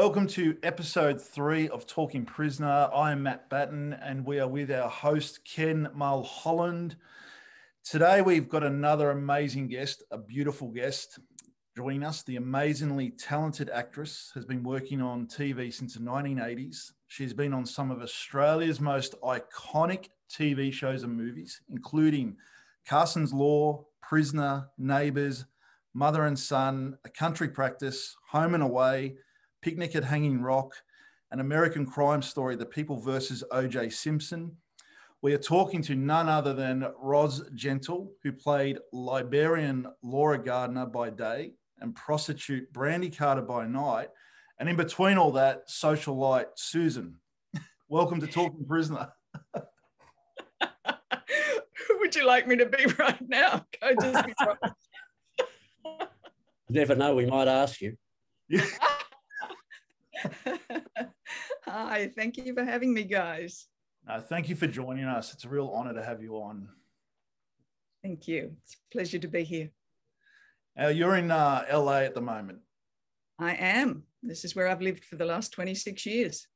Welcome to episode 3 of Talking Prisoner. I am Matt Batten and we are with our host, Ken Mulholland. Today we've got another amazing guest, a beautiful guest joining us. The amazingly talented actress has been working on TV since the 1980s. She's been on some of Australia's most iconic TV shows and movies, including Carson's Law, Prisoner, Neighbours, Mother and Son, A Country Practice, Home and Away, Picnic at Hanging Rock, An American Crime Story, The People versus O.J. Simpson. We are talking to none other than Rosgentle, who played librarian Laura Gardiner by day and prostitute Brandy Carter by night. And in between all that, socialite Susan. Welcome to Talking Prisoner. Who would you like me to be right now? Can I just be You never know, we might ask you. Yeah. Hi, thank you for having me, guys. Thank you for joining us. It's a real honor to have you on. Thank you. It's a pleasure to be here. You're in LA at the moment. I am. This is where I've lived for the last 26 years.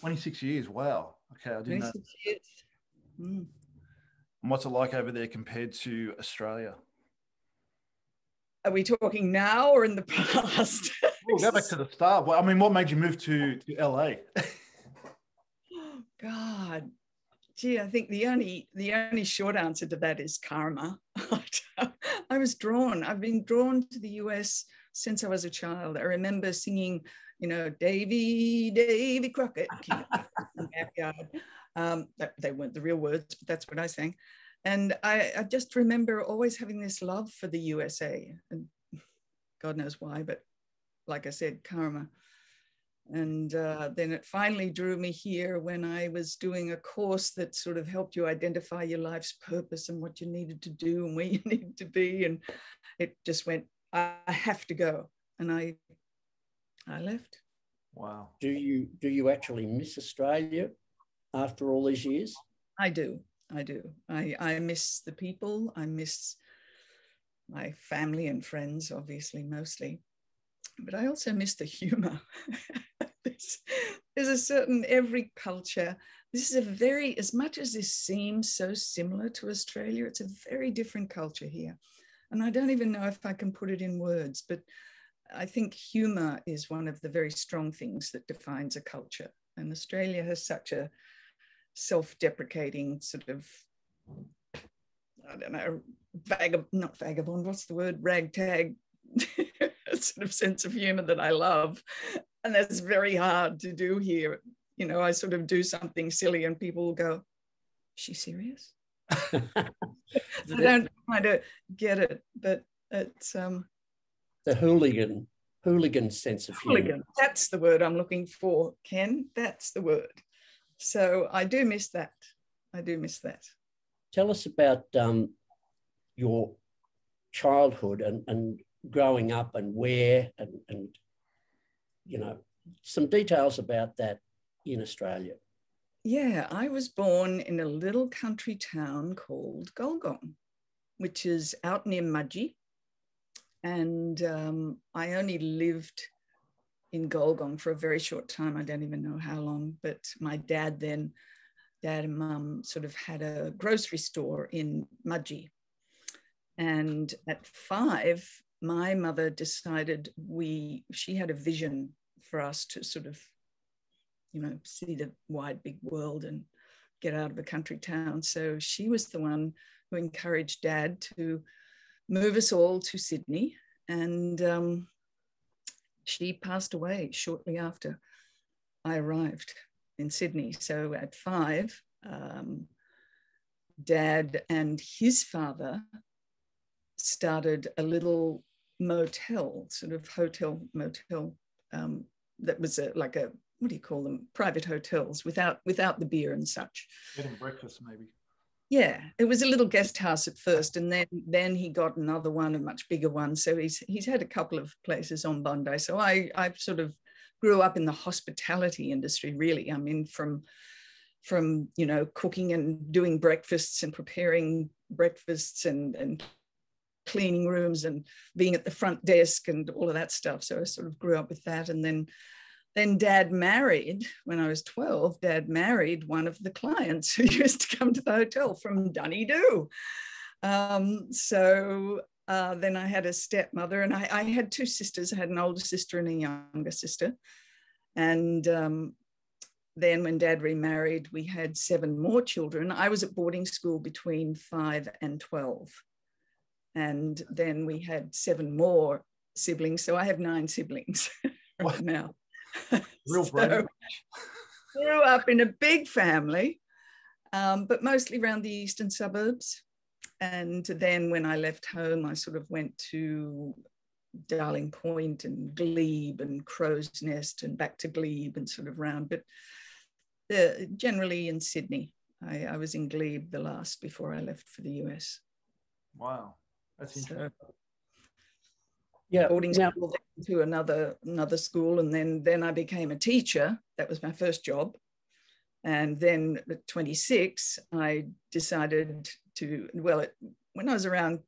26 years, wow. Okay, I didn't know. 26 years. Mm. And what's it like over there compared to Australia? Are we talking now or in the past? We'll go back to the start. Well, I mean, what made you move to LA? Oh, God. Gee, I think the only short answer to that is karma. I've been drawn to the US since I was a child. I remember singing, Davy Crockett in the backyard. They weren't the real words, but that's what I sang. And I just remember always having this love for the USA, and God knows why, but like I said, karma. And then it finally drew me here when I was doing a course that sort of helped you identify your life's purpose and what you needed to do and where you needed to be. And it just went, I have to go. And I left. Wow. Do you actually miss Australia after all these years? I do. I miss the people. I miss my family and friends, obviously, mostly. But I also miss the humor. There's a certain, every culture, this is as much as this seems so similar to Australia, it's a very different culture here. And I don't even know if I can put it in words, but I think humor is one of the very strong things that defines a culture. And Australia has such a self-deprecating sort of, I don't know, not vagabond, what's the word? Ragtag sort of sense of humor that I love. And that's very hard to do here. I sort of do something silly and people will go, is she serious? I don't kind of get it, but it's the hooligan sense of humor. That's the word I'm looking for, Ken. That's the word. So I do miss that. Tell us about your childhood and growing up and where and some details about that in Australia. Yeah, I was born in a little country town called Gulgong, which is out near Mudgee. And I only lived in Gulgong for a very short time. I don't even know how long, but my dad and mum sort of had a grocery store in Mudgee. And at 5, my mother decided she had a vision for us to sort of, see the wide, big world and get out of a country town. So she was the one who encouraged Dad to move us all to Sydney. And she passed away shortly after I arrived in Sydney. So at 5, Dad and his father started a little motel, sort of hotel motel, that was like a, what do you call them? Private hotels without the beer and such. Bed and breakfast, maybe. Yeah, it was a little guest house at first, and then he got another one, a much bigger one. So he's had a couple of places on Bondi. So I sort of grew up in the hospitality industry, really. I mean, from cooking and doing breakfasts and preparing breakfasts and cleaning rooms and being at the front desk and all of that stuff. So I sort of grew up with that. And then then Dad married, when I was 12, Dad married one of the clients who used to come to the hotel from Dunedoo. Then I had a stepmother, and I had two sisters. I had an older sister and a younger sister. And then when Dad remarried, we had 7 more children. I was at boarding school between 5 and 12. And then we had 7 more siblings. So I have 9 siblings right now. Real brave. Grew up in a big family, but mostly around the eastern suburbs. And then when I left home, I sort of went to Darling Point and Glebe and Crow's Nest and back to Glebe and sort of round, but generally in Sydney. I was in Glebe the last before I left for the US. Wow, that's interesting. So, yeah, boarding school to another school, and then I became a teacher. That was my first job. And then at 26, I decided to, when I was around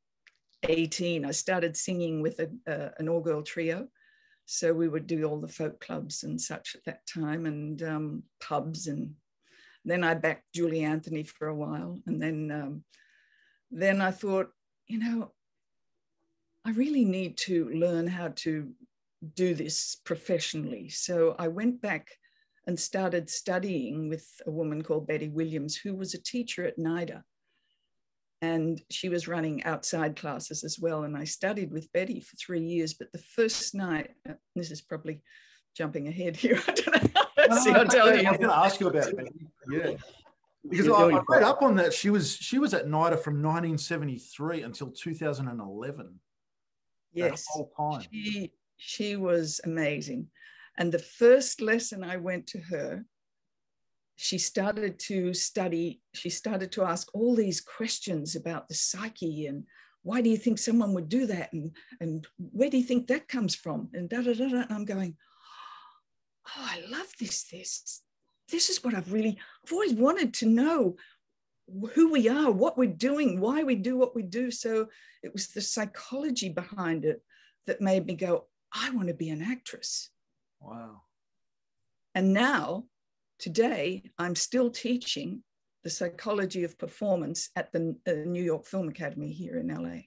18, I started singing with an all-girl trio. So we would do all the folk clubs and such at that time, and pubs. And then I backed Julie Anthony for a while. And then I thought, I really need to learn how to do this professionally. So I went back and started studying with a woman called Betty Williams, who was a teacher at NIDA. And she was running outside classes as well. And I studied with Betty for 3 years. But the first night, this is probably jumping ahead here. I don't know. See, I'll tell you. I was going to ask you about Betty. Yeah. Because I read up on that. She was at NIDA from 1973 until 2011. Yes. That whole time. She was amazing. And the first lesson I went to her, she started to ask all these questions about the psyche, and why do you think someone would do that? And where do you think that comes from? And And I'm going, oh, I love this. This is what I've always wanted to know, who we are, what we're doing, why we do what we do. So it was the psychology behind it that made me go, I want to be an actress. Wow. And now, today, I'm still teaching the psychology of performance at the New York Film Academy here in LA.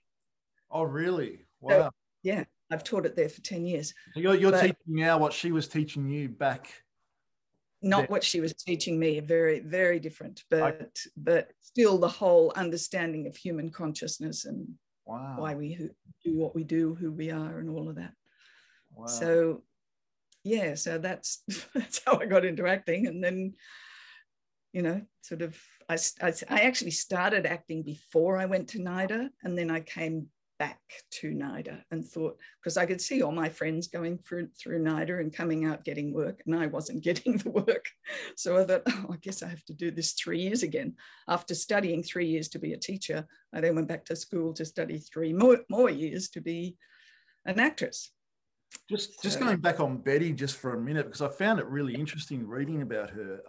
Oh, really? Wow. So, yeah, I've taught it there for 10 years. So you're teaching now what she was teaching you back. Not what she was teaching me, very, very different, but still the whole understanding of human consciousness and why we do what we do, who we are, and all of that. Wow. So, yeah, so that's how I got into acting. And then, sort of, I actually started acting before I went to NIDA, and then I came back to NIDA and thought, because I could see all my friends going through NIDA and coming out getting work, and I wasn't getting the work. So I thought, I guess I have to do this 3 years again. After studying 3 years to be a teacher, I then went back to school to study 3 more years to be an actress. Just going back on Betty just for a minute, because I found it really interesting reading about her.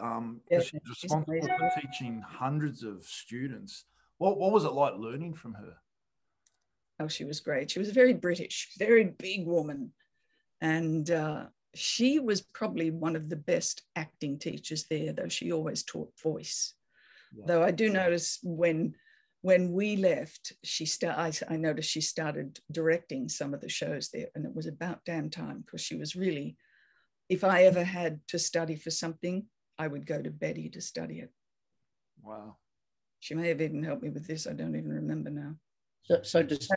She's responsible for teaching hundreds of students. What was it like learning from her? Oh, she was great. She was a very British, very big woman. And she was probably one of the best acting teachers there, though she always taught voice. Yeah. Though I do notice when we left, I noticed she started directing some of the shows there, and it was about damn time, because she was really, if I ever had to study for something, I would go to Betty to study it. Wow. She may have even helped me with this. I don't even remember now. So does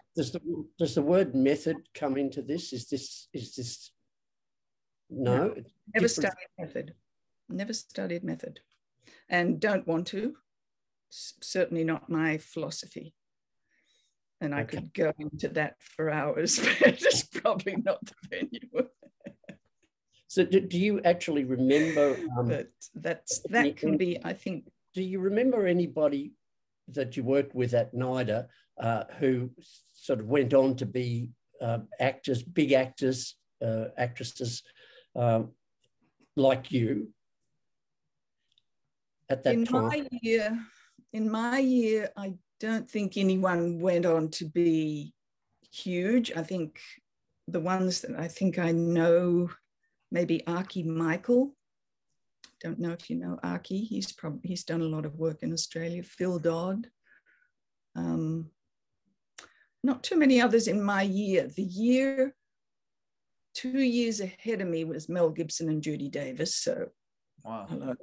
the word method come into this? Is this no? Never studied method, and don't want to. Certainly not my philosophy. And I could go into that for hours, but it's probably not the venue. So do you actually remember? But that can be, I think. Do you remember anybody that you worked with at NIDA who sort of went on to be actors, big actors, actresses like you at that time? In my year, I don't think anyone went on to be huge. I think the ones that I think I know maybe Archie Michael. Don't know if you know Archie. He's done a lot of work in Australia. Phil Dodd. Not too many others in my year. The year 2 years ahead of me was Mel Gibson and Judy Davis. So, wow. Hello.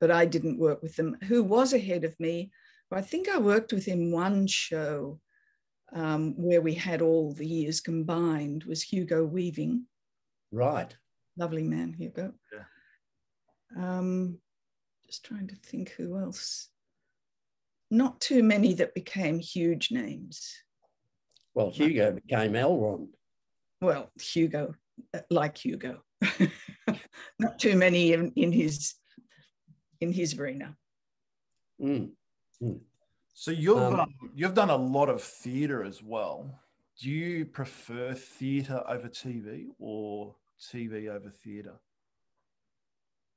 But I didn't work with them. Who was ahead of me? Well, I think I worked with him one show where we had all the years combined, was Hugo Weaving. Right. Lovely man, Hugo. Yeah. Just trying to think who else. Not too many that became huge names. Well, Hugo became Elrond. Well, Hugo, like Hugo. Not too many in his arena. Mm. Mm. So you've done a lot of theatre as well. Do you prefer theatre over TV or TV over theatre?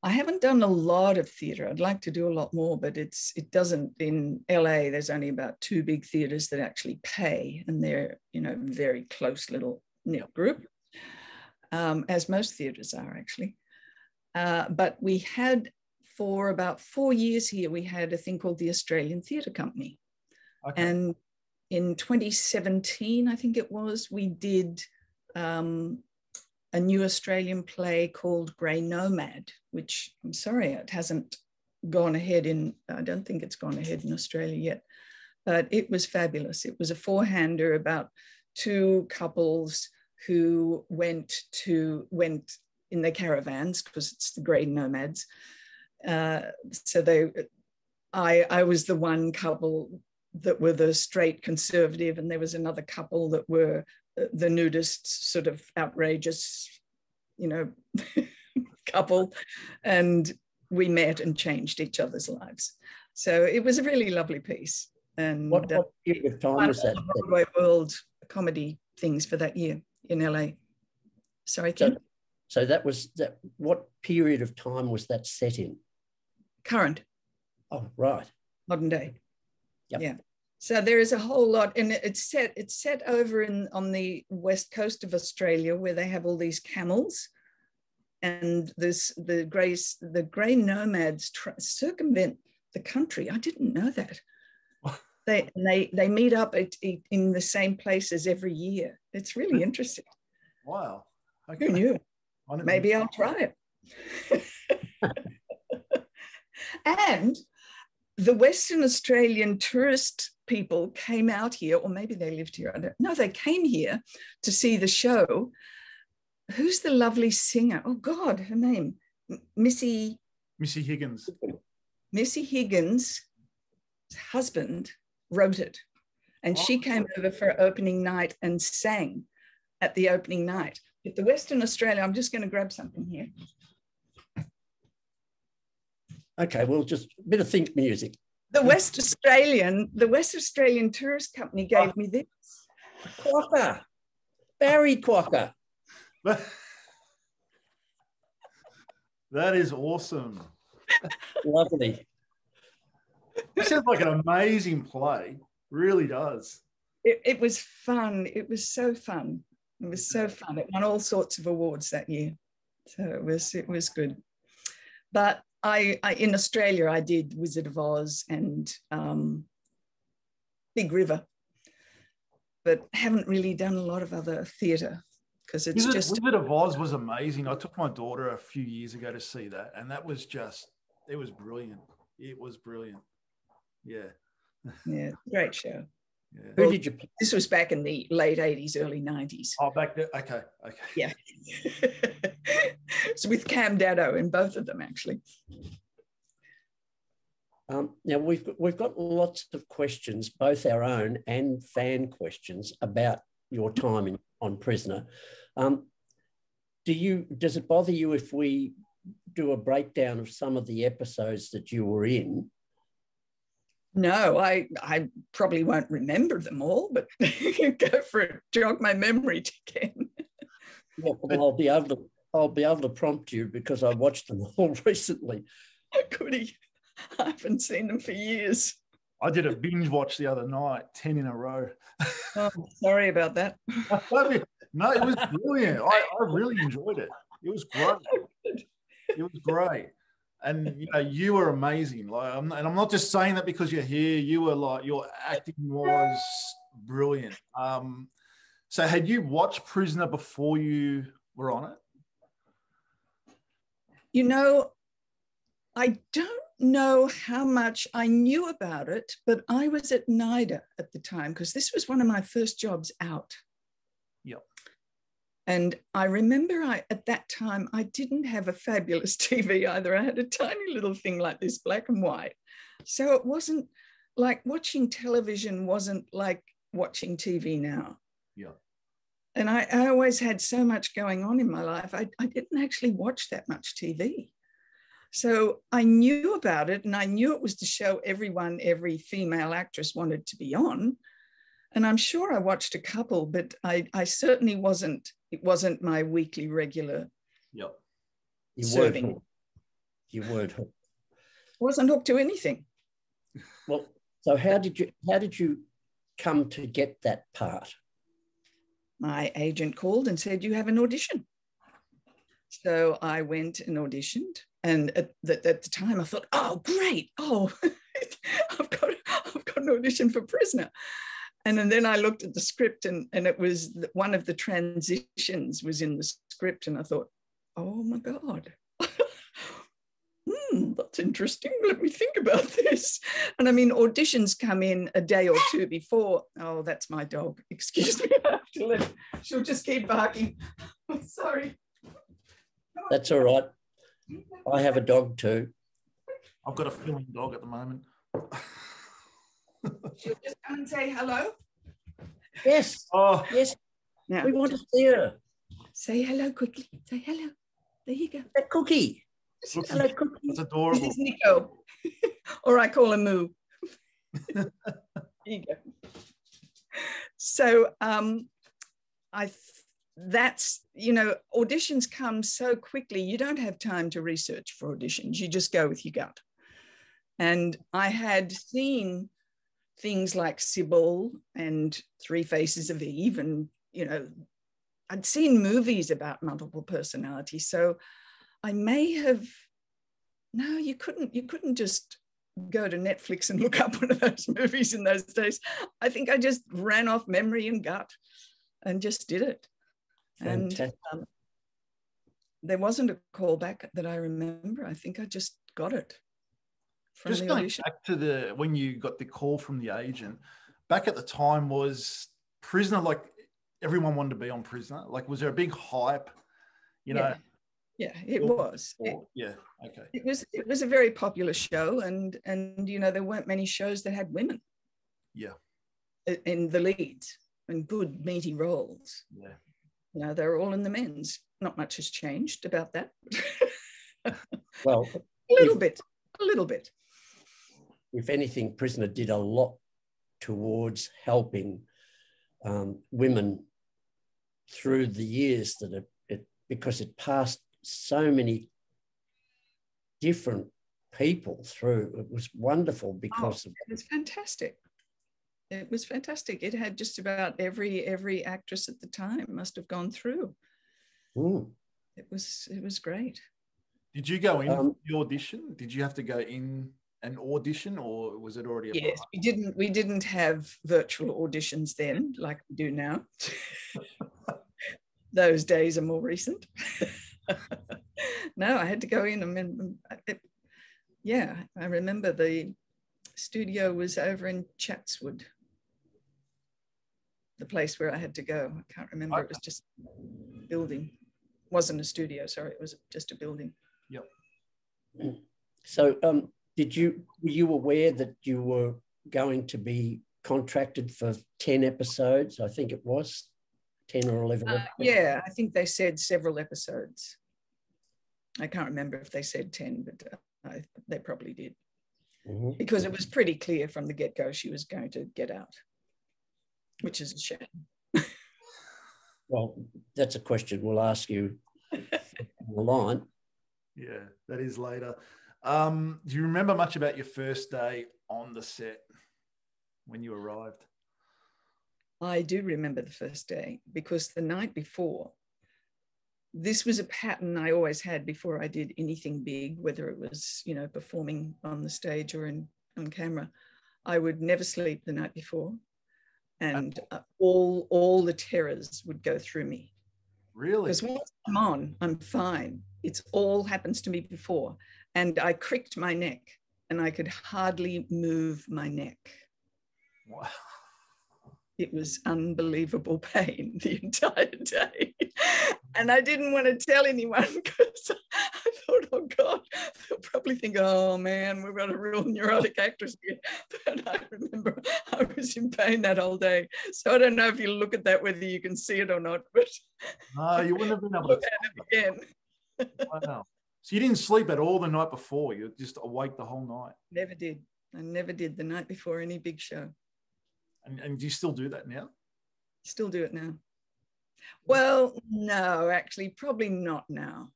I haven't done a lot of theatre. I'd like to do a lot more, but it doesn't. In LA, there's only about 2 big theatres that actually pay, and they're very close little knit group, as most theatres are actually. But we had, for about 4 years here, we had a thing called the Australian Theatre Company. Okay. And in 2017, I think it was, we did a new Australian play called Grey Nomad, which I'm sorry, it hasn't gone ahead I don't think it's gone ahead in Australia yet, but it was fabulous. It was a 4-hander about 2 couples who went in their caravans, because it's the Grey Nomads. So I was the one couple that were the straight conservative, and there was another couple that were the nudist, sort of outrageous, couple, and we met and changed each other's lives. So it was a really lovely piece. And what period of time was that? Broadway World comedy things for that year in LA. Sorry, Ken? So that was that. What period of time was that set in? Current. Oh, right. Modern day. Yep. Yeah. So there is a whole lot, and it's set over on the west coast of Australia, where they have all these camels, and the grey nomads circumvent the country. I didn't know that. They meet up in the same places every year. It's really interesting. Wow. Okay. Who knew? Maybe I'll try it. And the Western Australian tourist people came out here, or maybe they lived here. I don't know. They came here to see the show. Who's the lovely singer? Oh God, her name, Missy Higgins. Missy Higgins' husband wrote it, and she came over for opening night and sang at the opening night. But the Western Australia, I'm just going to grab something here. Okay, well, just a bit of think music. The West Australian Tourist Company gave me this. Quokka. Barry Quokka. That is awesome. Lovely. It sounds like an amazing play. Really does. It was fun. It was so fun. It was so fun. It won all sorts of awards that year. So it was good. But I in Australia, I did Wizard of Oz and Big River, but haven't really done a lot of other theatre, because it's Wizard of Oz was amazing. I took my daughter a few years ago to see that, and that was it was brilliant. It was brilliant. Yeah. Yeah, great show. Yeah. Who did you play? This was back in the late 80s, early 90s. Oh, back there. Okay. Yeah. It's with Cam Daddo in both of them, actually. Now, we've got lots of questions, both our own and fan questions, about your time on Prisoner. Does it bother you if we do a breakdown of some of the episodes that you were in? No, I probably won't remember them all, but go for it. Jog my memory again. Yeah, well, I'll be able to prompt you, because I watched them all recently. Goody. I haven't seen them for years. I did a binge watch the other night, 10 in a row. Oh, sorry about that. No, it was brilliant. I really enjoyed it. It was great. It was great. And you know, you were amazing. Like, and I'm not just saying that because you're here. You were like, your acting was brilliant. So had you watched Prisoner before you were on it? You know, I don't know how much I knew about it, but I was at NIDA at the time because this was one of my first jobs out. Yep. And I remember at that time, I didn't have a fabulous TV either. I had a tiny little thing like this, black and white. So it wasn't like watching television wasn't like watching TV now. Yeah. And I always had so much going on in my life. I didn't actually watch that much TV. So I knew about it, and I knew it was the show every female actress wanted to be on. And I'm sure I watched a couple, but I certainly it wasn't my weekly regular serving. You weren't hooked. Wasn't hooked to anything. Well, so how did you come to get that part? My agent called and said, "You have an audition." So I went and auditioned. And at the time I thought, oh, great. Oh, I've got an audition for Prisoner. And then I looked at the script, and it was one of the transitions was in the script. And I thought, oh my God, that's interesting. Let me think about this. And I mean, auditions come in a day or two before. Oh, that's my dog. Excuse me. I have to let she'll just keep barking. I'm sorry. That's all right. I have a dog too. I've got a filling dog at the moment. She'll just come and say hello. Yes. Oh, yes. Now, We want to see her. say hello quickly. Say hello. There you go. That Cookie. Hello, Cookie. That's This adorable. is Nico. Or I call him Moo. There you go. So that's, you know, auditions come so quickly. You don't have time to research for auditions. You just go with your gut. And I had seen things like Sybil and Three Faces of Eve, and, you know, I'd seen movies about multiple personality. So I may have, no, you couldn't just go to Netflix and look up one of those movies in those days. I think I just ran off memory and gut and just did it. Fantastic. And there wasn't a callback that I remember. I think I just got it from Just the going audition. back to when you got the call from the agent, back at the time, was Prisoner, like, everyone wanted to be on Prisoner? Like, was there a big hype? You know? Yeah, it was. Yeah, okay. It was a very popular show, and you know, there weren't many shows that had women. Yeah. In the leads and good meaty roles. Yeah. You know, they're all in the men's. Not much has changed about that. Well, a little bit. If anything, Prisoner did a lot towards helping women through the years that because it passed so many different people through. It was wonderful because it was fantastic. It was fantastic. It had just about every actress at the time must have gone through. It was great. Did you go in for the audition? Did you have to go in an audition, or was it already? Yes, we didn't have virtual auditions then like we do now. Those days are more recent. No, I had to go in. I mean, I remember the studio was over in Chatswood, the place where I had to go. I can't remember. It was just a building. It wasn't a studio, sorry. It was just a building. Yep. So were you aware that you were going to be contracted for 10 episodes? I think it was 10 or 11. Yeah, I think they said several episodes. I can't remember if they said 10, but they probably did. Because it was pretty clear from the get-go she was going to get out, which is a shame. Well, that's a question we'll ask you on the line. Yeah, that is later. Do you remember much about your first day on the set when you arrived? I do remember the first day because the night before, this was a pattern I always had before I did anything big, whether it was, you know, performing on the stage or on camera. I would never sleep the night before, and all the terrors would go through me. Really? Because once I'm on, I'm fine. It's all happens to me before. And I cricked my neck and I could hardly move my neck. Wow. It was unbelievable pain the entire day. And I didn't want to tell anyone because I thought, oh God, they'll probably think, oh man, we've got a real neurotic actress here. But I remember I was in pain that whole day. So I don't know if you look at that, whether you can see it or not, but no, you wouldn't have been able to look at it again. Wow. So you didn't sleep at all the night before? You're just awake the whole night? Never did. I never did the night before any big show. And do you still do that now? Still do it now. Well, no, actually, probably not now.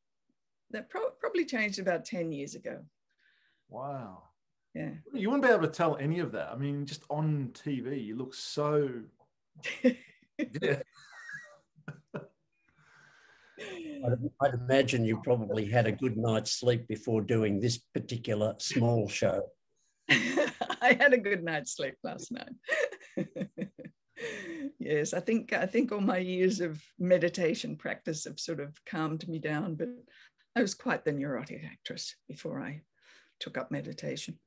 That probably changed about 10 years ago. Wow. Yeah. You wouldn't be able to tell any of that. I mean, just on TV, you look so... yeah. I'd imagine you probably had a good night's sleep before doing this particular small show. I had a good night's sleep last night. Yes, I think all my years of meditation practice have sort of calmed me down, but I was quite the neurotic actress before I took up meditation.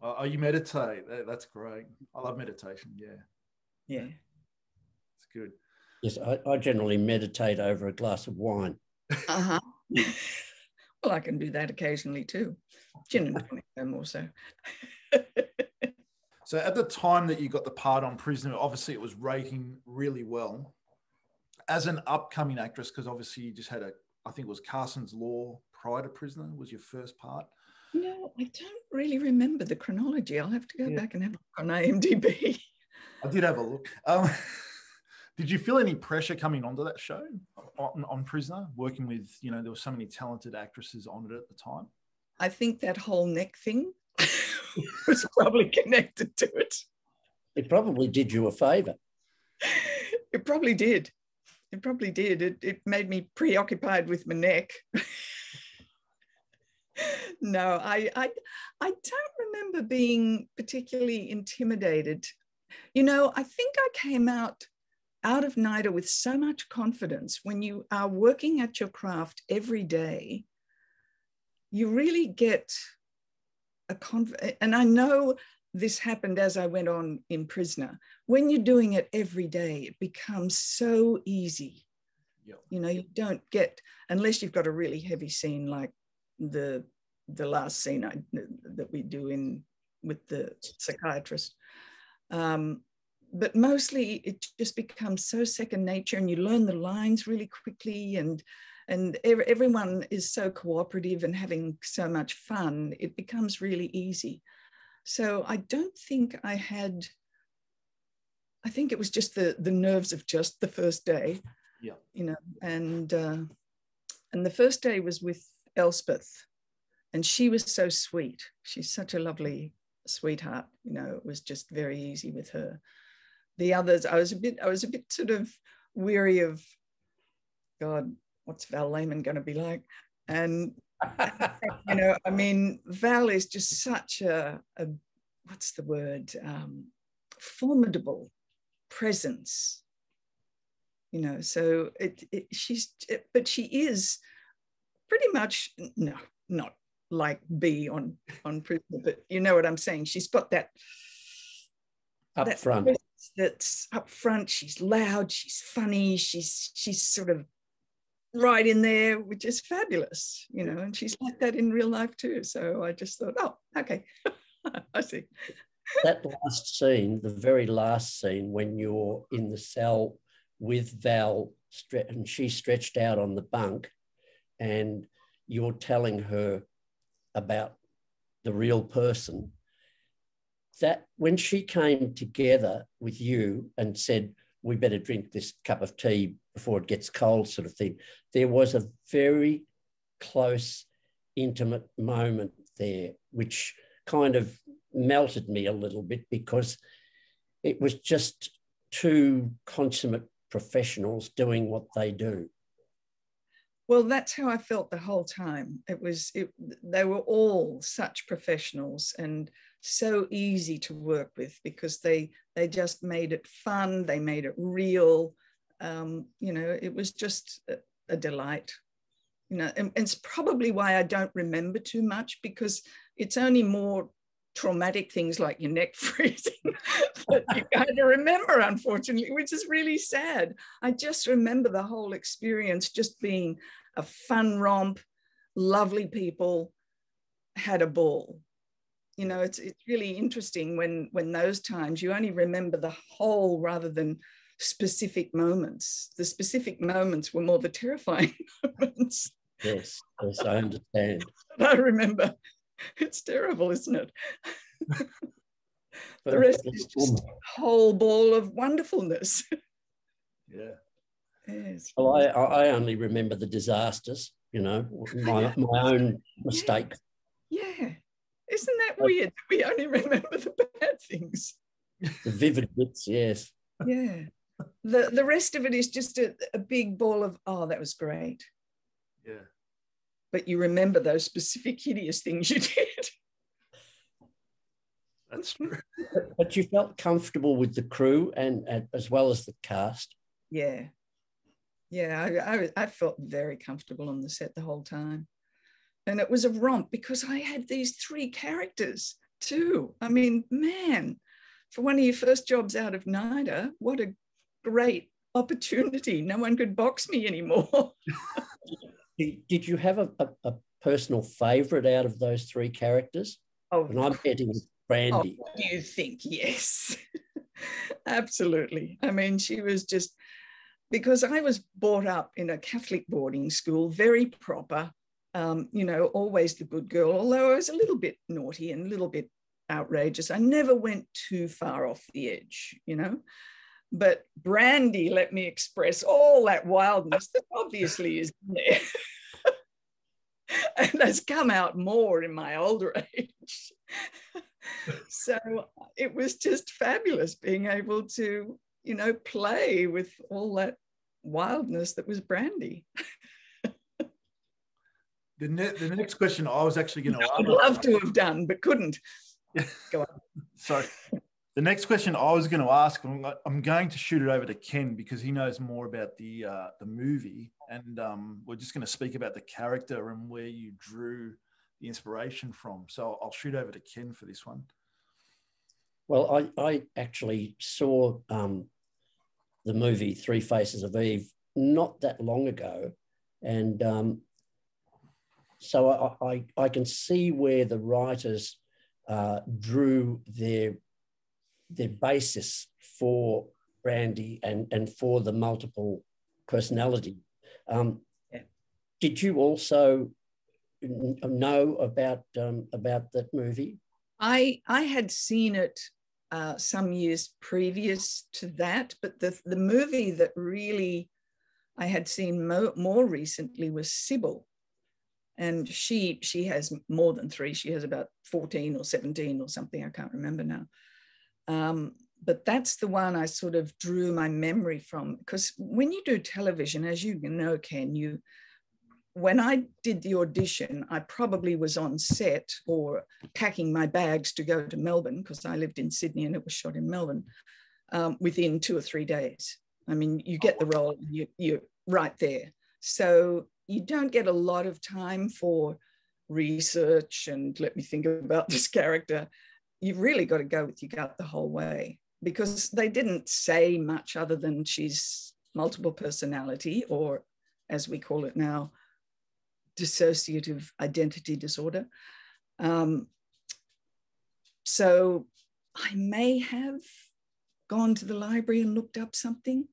Oh, you meditate. That's great. I love meditation. Yeah. Yeah. It's good. Yes, I generally meditate over a glass of wine. Uh-huh. Well, I can do that occasionally too. Gin and tonic, more so. So at the time that you got the part on Prisoner, obviously it was rating really well. As an upcoming actress, because obviously you just had I think it was Carson's Law prior to Prisoner was your first part. No, I don't really remember the chronology. I'll have to go back and have a look on IMDb. I did have a look. Did you feel any pressure coming onto that show on Prisoner, working with, you know, there were so many talented actresses on it at the time? I think that whole neck thing was probably connected to it. It probably did you a favor. It probably did. It probably did. It made me preoccupied with my neck. No, I don't remember being particularly intimidated. You know, I think I came out of NIDA with so much confidence. When you are working at your craft every day, you really get and I know this happened as I went on in Prisoner. When you're doing it every day, it becomes so easy. Yep. You know, you don't get, unless you've got a really heavy scene like the last scene that we do with the psychiatrist. But mostly it just becomes so second nature, and you learn the lines really quickly, and everyone is so cooperative and having so much fun, it becomes really easy. So I don't think I think it was just the nerves of just the first day. Yeah. You know, and the first day was with Elspeth, and she was so sweet. She's such a lovely sweetheart. You know, it was just very easy with her. The others, I was a bit sort of weary of, God, what's Val Lehman going to be like? And, you know, I mean, Val is just such a what's the word? Formidable presence, you know, so but she is pretty much, no, not like B on Prisoner, but you know what I'm saying? She's got that up front. That's up front. She's loud, she's funny, she's sort of right in there, which is fabulous, you know, and she's like that in real life too. So I just thought, oh, okay. I see. That last scene, the very last scene, when you're in the cell with Val and she's stretched out on the bunk and you're telling her about the real person, that when she came together with you and said, we better drink this cup of tea before it gets cold, sort of thing, there was a very close, intimate moment there, which kind of melted me a little bit, because it was just two consummate professionals doing what they do. Well, that's how I felt the whole time. They were all such professionals and so easy to work with because they just made it fun. They made it real. It was just a delight. And it's probably why I don't remember too much, because it's only more traumatic things like your neck freezing that you kind of remember, unfortunately, which is really sad. I just remember the whole experience just being a fun romp, lovely people, had a ball. It's really interesting when those times you only remember the whole rather than specific moments. The specific moments were more the terrifying moments. Yes, I understand. I remember. It's terrible, isn't it? The rest is just a whole ball of wonderfulness. Yeah. Yes. Well, I only remember the disasters, my own mistakes. Yeah. Isn't that weird? We only remember the bad things. The vivid bits, yes. Yeah. The rest of it is just a big ball of, oh, that was great. Yeah. But you remember those specific hideous things you did. That's true. But you felt comfortable with the crew and as well as the cast. Yeah. Yeah, I felt very comfortable on the set the whole time. And it was a romp because I had these 3 characters too. I mean, man, for one of your first jobs out of NIDA, what a great opportunity. No one could box me anymore. Did you have a personal favourite out of those 3 characters? Oh, and I'm betting Brandy. Oh, what do you think? Yes, absolutely. I mean, she was just, because I was brought up in a Catholic boarding school, very proper, always the good girl, although I was a little bit naughty and a little bit outrageous. I never went too far off the edge, But Brandy let me express all that wildness that obviously is there. And has come out more in my older age. So it was just fabulous being able to, play with all that wildness that was Brandy. The next question I was actually going to ask. I'd love to have done, but couldn't. Go on. Sorry. The next question I was going to ask, I'm going to shoot it over to Ken because he knows more about the movie, and we're just going to speak about the character and where you drew the inspiration from. So I'll shoot over to Ken for this one. Well, I actually saw the movie Three Faces of Eve not that long ago, and so I can see where the writers drew their basis for Brandy and for the multiple personality. Did you also know about that movie? I had seen it some years previous to that, but the movie that really I had seen more recently was Sybil. And she has more than 3. She has about 14 or 17 or something. I can't remember now. But that's the one I sort of drew my memory from, because when you do television, as you know, Ken, when I did the audition, I probably was on set or packing my bags to go to Melbourne, because I lived in Sydney and it was shot in Melbourne, within 2 or 3 days. I mean, you get the role, you're right there. So you don't get a lot of time for research and let me think about this character. You've really got to go with your gut the whole way, because they didn't say much other than she's multiple personality, or as we call it now, dissociative identity disorder. So I may have gone to the library and looked up something.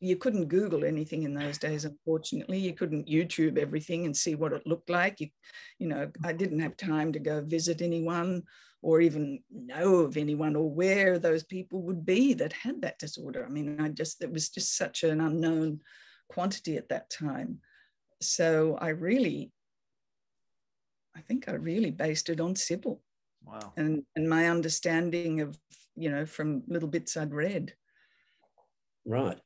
You couldn't Google anything in those days, unfortunately. You couldn't YouTube everything and see what it looked like. I didn't have time to go visit anyone or even know of anyone or where those people would be that had that disorder. I mean, it was just such an unknown quantity at that time. So I think I really based it on Sybil. Wow. And my understanding of, from little bits I'd read. Right.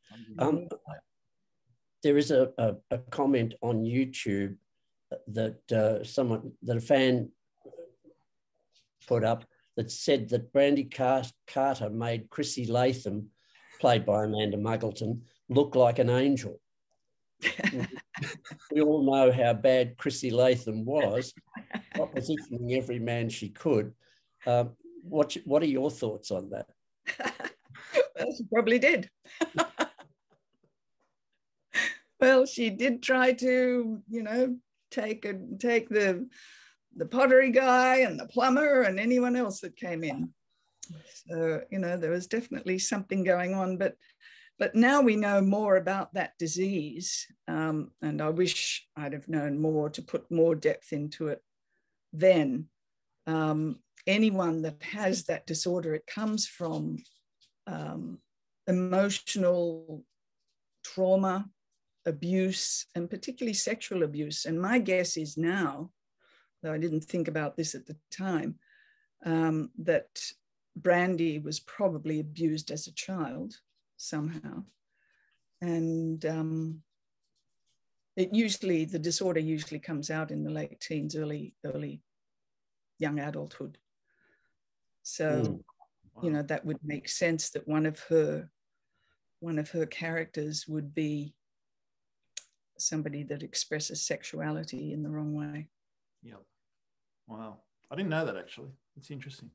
there is a comment on YouTube that a fan put up that said that Brandy Carter made Chrissy Latham, played by Amanda Muggleton, look like an angel. We all know how bad Chrissy Latham was, oppositioning every man she could. What are your thoughts on that? Well, she probably did. Well, she did try to, take the pottery guy and the plumber and anyone else that came in. So, there was definitely something going on, but now we know more about that disease. And I wish I'd have known more to put more depth into it then. Anyone that has that disorder, it comes from emotional trauma, abuse, and particularly sexual abuse. And my guess is now, though I didn't think about this at the time, that Brandy was probably abused as a child somehow. And the disorder usually comes out in the late teens, early young adulthood. So, Wow. that would make sense that one of her characters would be somebody that expresses sexuality in the wrong way. Yeah. Wow. I didn't know that, actually. It's interesting.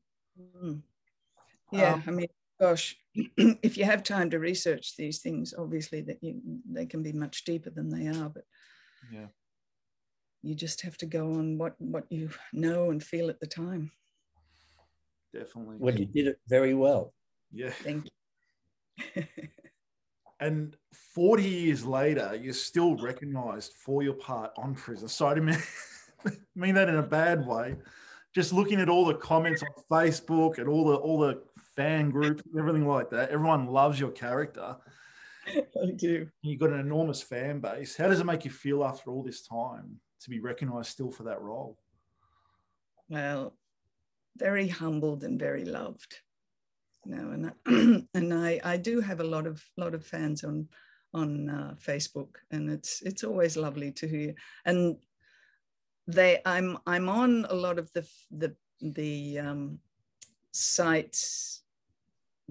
Yeah. I mean, gosh, if you have time to research these things, obviously they can be much deeper than they are, but yeah, you just have to go on what you know and feel at the time. Definitely. Well, you did it very well. Yeah. Thank you. And 40 years later, you're still recognised for your part on Prisoner. So I didn't mean that in a bad way. Just looking at all the comments on Facebook and all the fan groups, everything like that, everyone loves your character. I do. You've got an enormous fan base. How does it make you feel after all this time to be recognised still for that role? Well, very humbled and very loved. And I do have a lot of fans on Facebook, and it's always lovely to hear. And I'm on a lot of the sites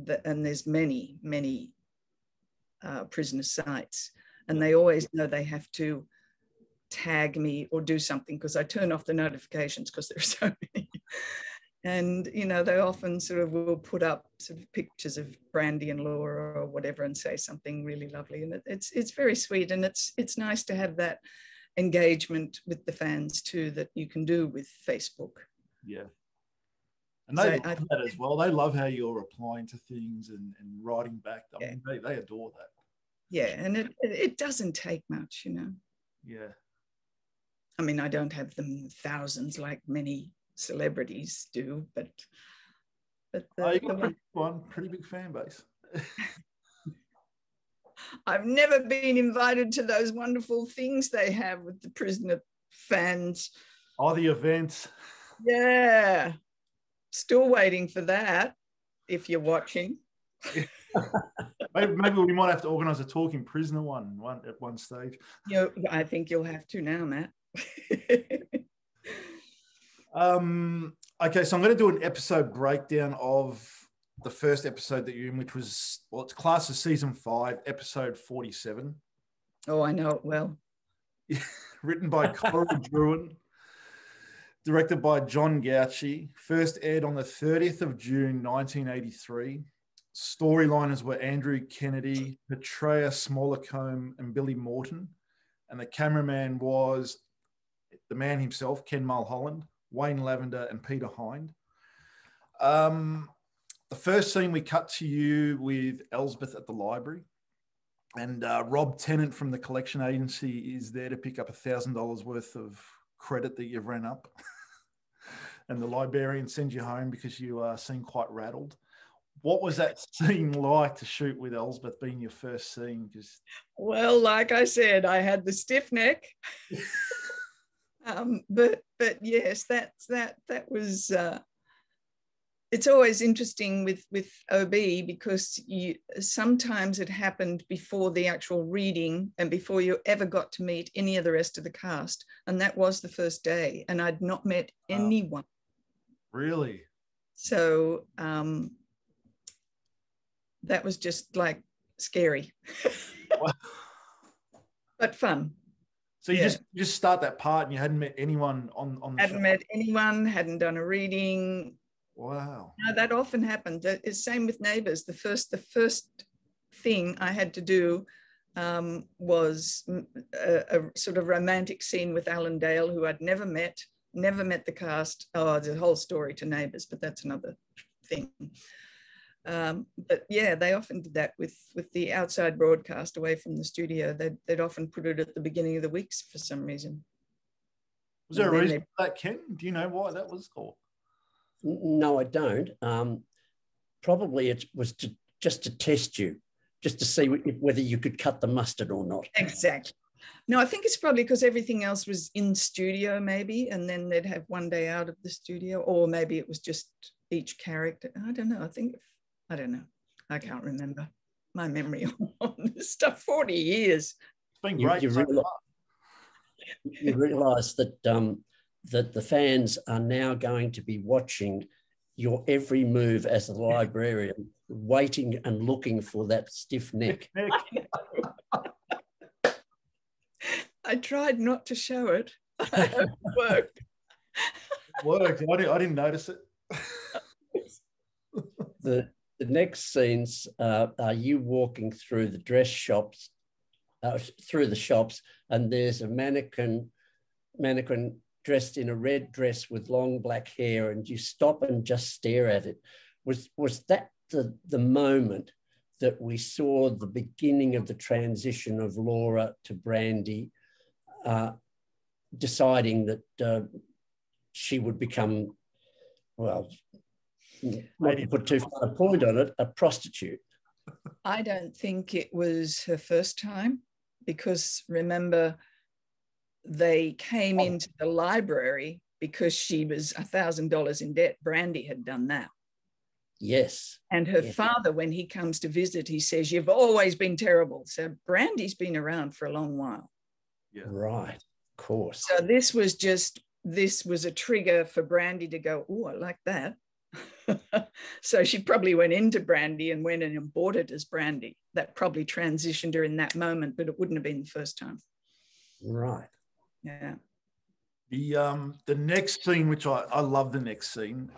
and there's many prisoner sites, and they always know they have to tag me or do something, because I turn off the notifications because there are so many. And, they often sort of will put up sort of pictures of Brandy and Laura or whatever and say something really lovely. And it's very sweet. And it's nice to have that engagement with the fans too, that you can do with Facebook. Yeah. And they love that as well. They love how you're replying to things and writing back. I mean, they adore that. Yeah. And it doesn't take much, Yeah. I mean, I don't have them thousands like many celebrities do, but you got one pretty big fan base. I've never been invited to those wonderful things they have with the prisoner fans. Oh, the events. Yeah, still waiting for that. If you're watching, maybe we might have to organise a Talking Prisoner one at one stage. I think you'll have to now, Matt. Okay, so I'm going to do an episode breakdown of the first episode that you're in, which was, it's classed as season 5, episode 47. Oh, I know it well. Written by Coral Druin, directed by John Gauchi, first aired on the 30th of June, 1983. Storyliners were Andrew Kennedy, Petrea Smolacombe, and Billy Morton. And the cameraman was the man himself, Ken Mulholland, Wayne Lavender, and Peter Hind. The first scene, we cut to you with Elsbeth at the library, and Rob Tennant from the collection agency is there to pick up $1,000 worth of credit that you've ran up. And the librarian sends you home because you seem quite rattled. What was that scene like to shoot with Elsbeth, being your first scene? Well, like I said, I had the stiff neck. But yes, that was it's always interesting with OB because sometimes it happened before the actual reading and before you ever got to meet any of the rest of the cast. And that was the first day. And I'd not met anyone. Really? So that was just like scary, but fun. So you just start that part and you hadn't met anyone on the hadn't show? Met anyone, hadn't done a reading. Wow. No, that often happened. It's same with Neighbours. The first thing I had to do was a sort of romantic scene with Alan Dale, who I'd never met the cast. Oh, there's a whole story to Neighbours, but that's another thing. But yeah, they often did that with the outside broadcast away from the studio. They'd often put it at the beginning of the weeks for some reason. Was there a reason for that, Ken? Do you know why that was called? No, I don't. Probably it was just to test you, just to see whether you could cut the mustard or not. Exactly. No, I think it's probably because everything else was in studio maybe, and then they'd have one day out of the studio, or maybe it was just each character. I don't know. I don't know. I can't remember. My memory on this stuff, 40 years. It's been great. You realise that that the fans are now going to be watching your every move as a librarian, waiting and looking for that stiff neck. I tried not to show it. It worked. It worked. I didn't notice it. The next scenes are you walking through the dress shops, through the shops, and there's a mannequin dressed in a red dress with long black hair, and you stop and just stare at it. Was that the moment that we saw the beginning of the transition of Laura to Brandy, deciding that she would become, well, not to put too far a point on it, a prostitute? I don't think it was her first time, because remember, they came into the library because she was $1,000 in debt. Brandy had done that. Yes. And her father, when he comes to visit, he says, "You've always been terrible." So Brandy's been around for a long while. Yeah. Right, of course. So this was a trigger for Brandy to go, "Oh, I like that." So she probably went into Brandy and went and bought it as Brandy. That probably transitioned her in that moment, but it wouldn't have been the first time. Right. Yeah. The next scene, which I love the next scene.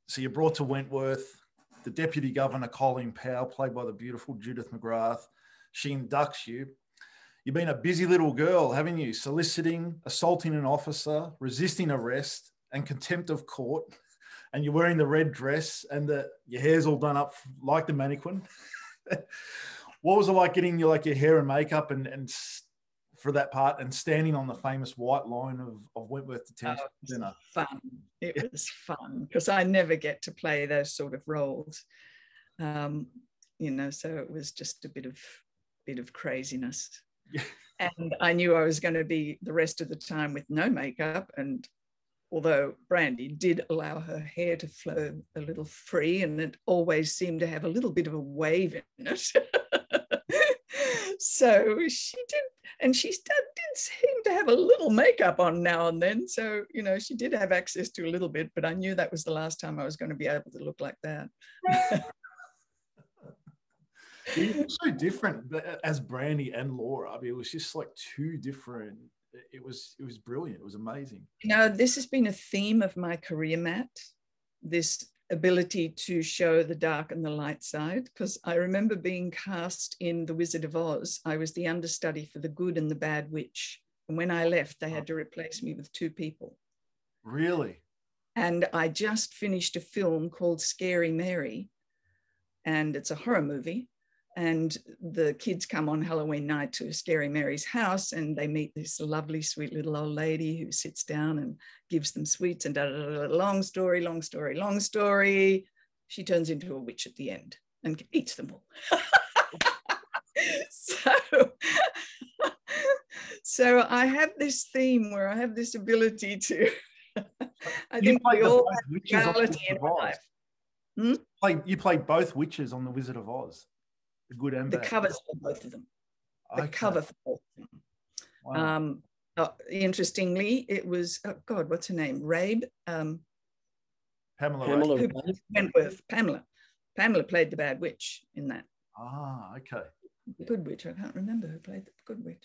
So you're brought to Wentworth. The Deputy Governor, Colleen Powell, played by the beautiful Judith McGrath, she inducts you. You've been a busy little girl, haven't you? Soliciting, assaulting an officer, resisting arrest, and contempt of court. And you're wearing the red dress, and your hair's all done up like the mannequin. What was it like getting your hair and makeup and for that part, and standing on the famous white line of Wentworth Detention Centre? Fun. It was fun because I never get to play those sort of roles, so it was just a bit of craziness. Yeah. And I knew I was going to be the rest of the time with no makeup, and although Brandy did allow her hair to flow a little free, and it always seemed to have a little bit of a wave in it. So she did, and she did seem to have a little makeup on now and then. So, she did have access to a little bit, but I knew that was the last time I was going to be able to look like that. You were so different as Brandy and Laura. I mean, it was just like two different. It was brilliant. It was amazing. This has been a theme of my career, Matt, this ability to show the dark and the light side, because I remember being cast in The Wizard of Oz. I was the understudy for the good and the bad witch. And when I left, they had to replace me with two people. Really? And I just finished a film called Scary Mary, and it's a horror movie. And the kids come on Halloween night to Scary Mary's house, and they meet this lovely, sweet little old lady who sits down and gives them sweets and long story. She turns into a witch at the end and eats them all. So I have this theme where I have this ability to I think we all have witches on the reality Wizard in of Oz. life. Hmm? You played both witches on the Wizard of Oz, the good and The bad. covers for both of them. The cover for both of them. Wow. Interestingly, it was, oh God, what's her name? Rabe? Pamela. Wentworth. Pamela played the bad witch in that. Ah, okay. The good witch. I can't remember who played the good witch.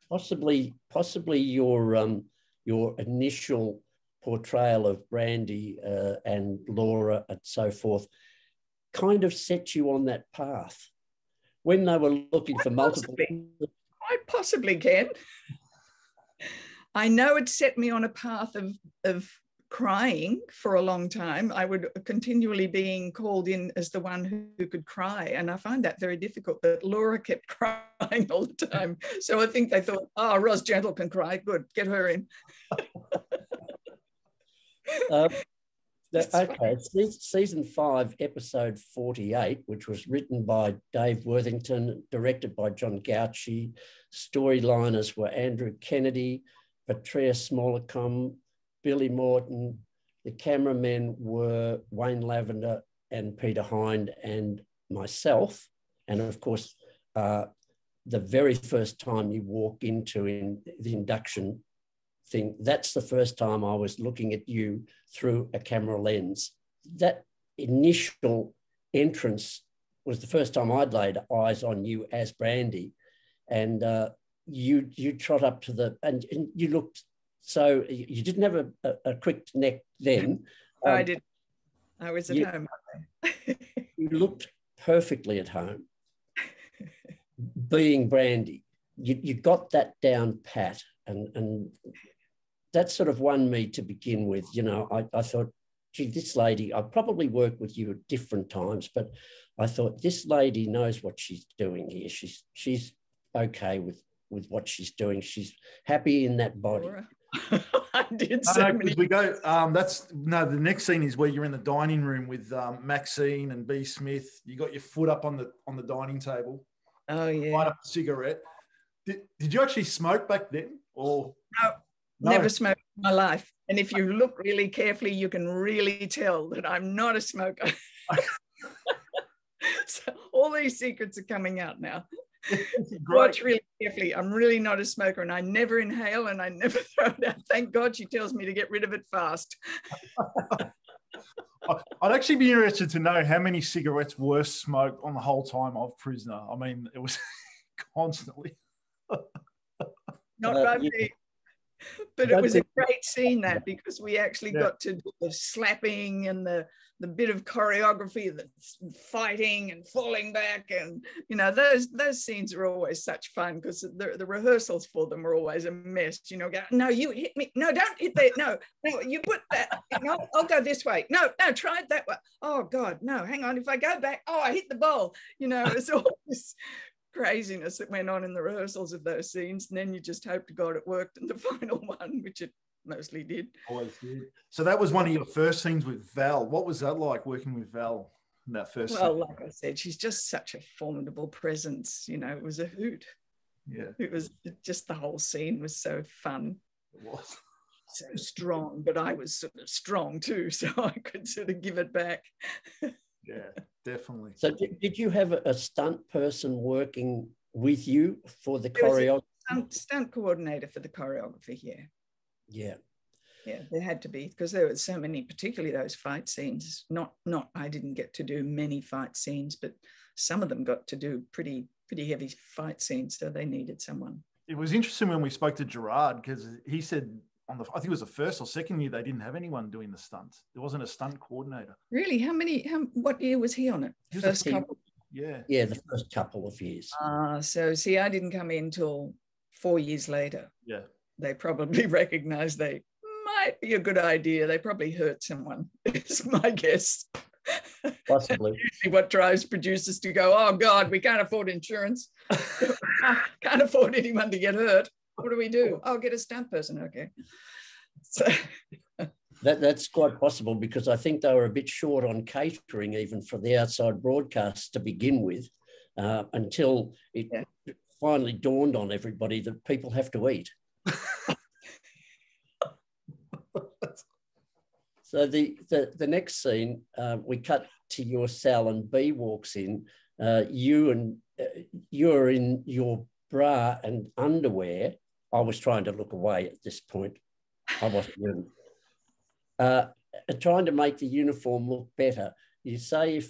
Possibly your initial portrayal of Brandy and Laura and so forth kind of set you on that path when they were looking for multiple. Quite possibly, Ken. I know it set me on a path of crying for a long time. I would continually being called in as the one who could cry, and I find that very difficult. But Laura kept crying all the time, so I think they thought, "Oh, Rosgentle can cry. Good, get her in." Okay, season 5, episode 48, which was written by Dave Worthington, directed by John Gauchi. Storyliners were Andrew Kennedy, Patria Smolacom, Billy Morton. The cameramen were Wayne Lavender and Peter Hind and myself. And of course, the very first time you walk into the induction thing, that's the first time I was looking at you through a camera lens. That initial entrance was the first time I'd laid eyes on you as Brandy. And you trot up to and you looked, so you didn't have a quick neck then. I did. I was at home. You looked perfectly at home. Being Brandy, you got that down pat, and that sort of won me to begin with. You know, I thought, gee, this lady, I probably worked with you at different times, but I thought this lady knows what she's doing here. She's okay with what she's doing. She's happy in that body. I did so many. We go. The next scene is where you're in the dining room with Maxine and B. Smith. You got your foot up on the dining table. Oh yeah. Light up a cigarette. Did you actually smoke back then, or no? Never smoked in my life. And if you look really carefully, you can really tell that I'm not a smoker. So all these secrets are coming out now. Watch really carefully. I'm really not a smoker, and I never inhale and I never throw it out. Thank God she tells me to get rid of it fast. I'd actually be interested to know how many cigarettes were smoked on the whole time of Prisoner. I mean, it was constantly. Not by me. But it was a great scene, that, because we actually got to do the slapping and the bit of choreography, the fighting and falling back, and you know, those scenes are always such fun, because the rehearsals for them are always a mess. You know, go, no, you hit me, no, don't hit that, no, you put that, no, I'll go this way, no, try it that way, oh God, no, hang on, if I go back, oh, I hit the bowl, you know, it's all this craziness that went on in the rehearsals of those scenes, and then you just hope to God it worked in the final one, which it mostly did. Always did. So that was one of your first scenes with Val. What was that like, working with Val in that first scene? Well, like I said, she's just such a formidable presence. You know, it was a hoot. Yeah. It was just, the whole scene was so fun. It was. So strong, but I was sort of strong too, so I could sort of give it back. Yeah, definitely. So did you have a stunt person working with you for the choreography? Stunt coordinator for the choreography, yeah. Yeah. Yeah, there had to be, because there were so many, particularly those fight scenes. Not I didn't get to do many fight scenes, but some of them got to do pretty heavy fight scenes, so they needed someone. It was interesting when we spoke to Gerard, because he said I think it was the first or second year they didn't have anyone doing the stunts. There wasn't a stunt coordinator. Really? What year was he on it? First couple? Yeah. Yeah, the first couple of years. So see, I didn't come in till 4 years later. Yeah. They probably recognized they might be a good idea. They probably hurt someone, is my guess. Possibly. Usually what drives producers to go, oh God, we can't afford insurance. Can't afford anyone to get hurt. What do we do? I'll get a stunt person. Okay. So that's quite possible, because I think they were a bit short on catering even for the outside broadcasts to begin with, until it finally dawned on everybody that people have to eat. So the next scene, we cut to your cell and B walks in. You're in your bra and underwear. I was trying to look away at this point. I wasn't really. Trying to make the uniform look better. You say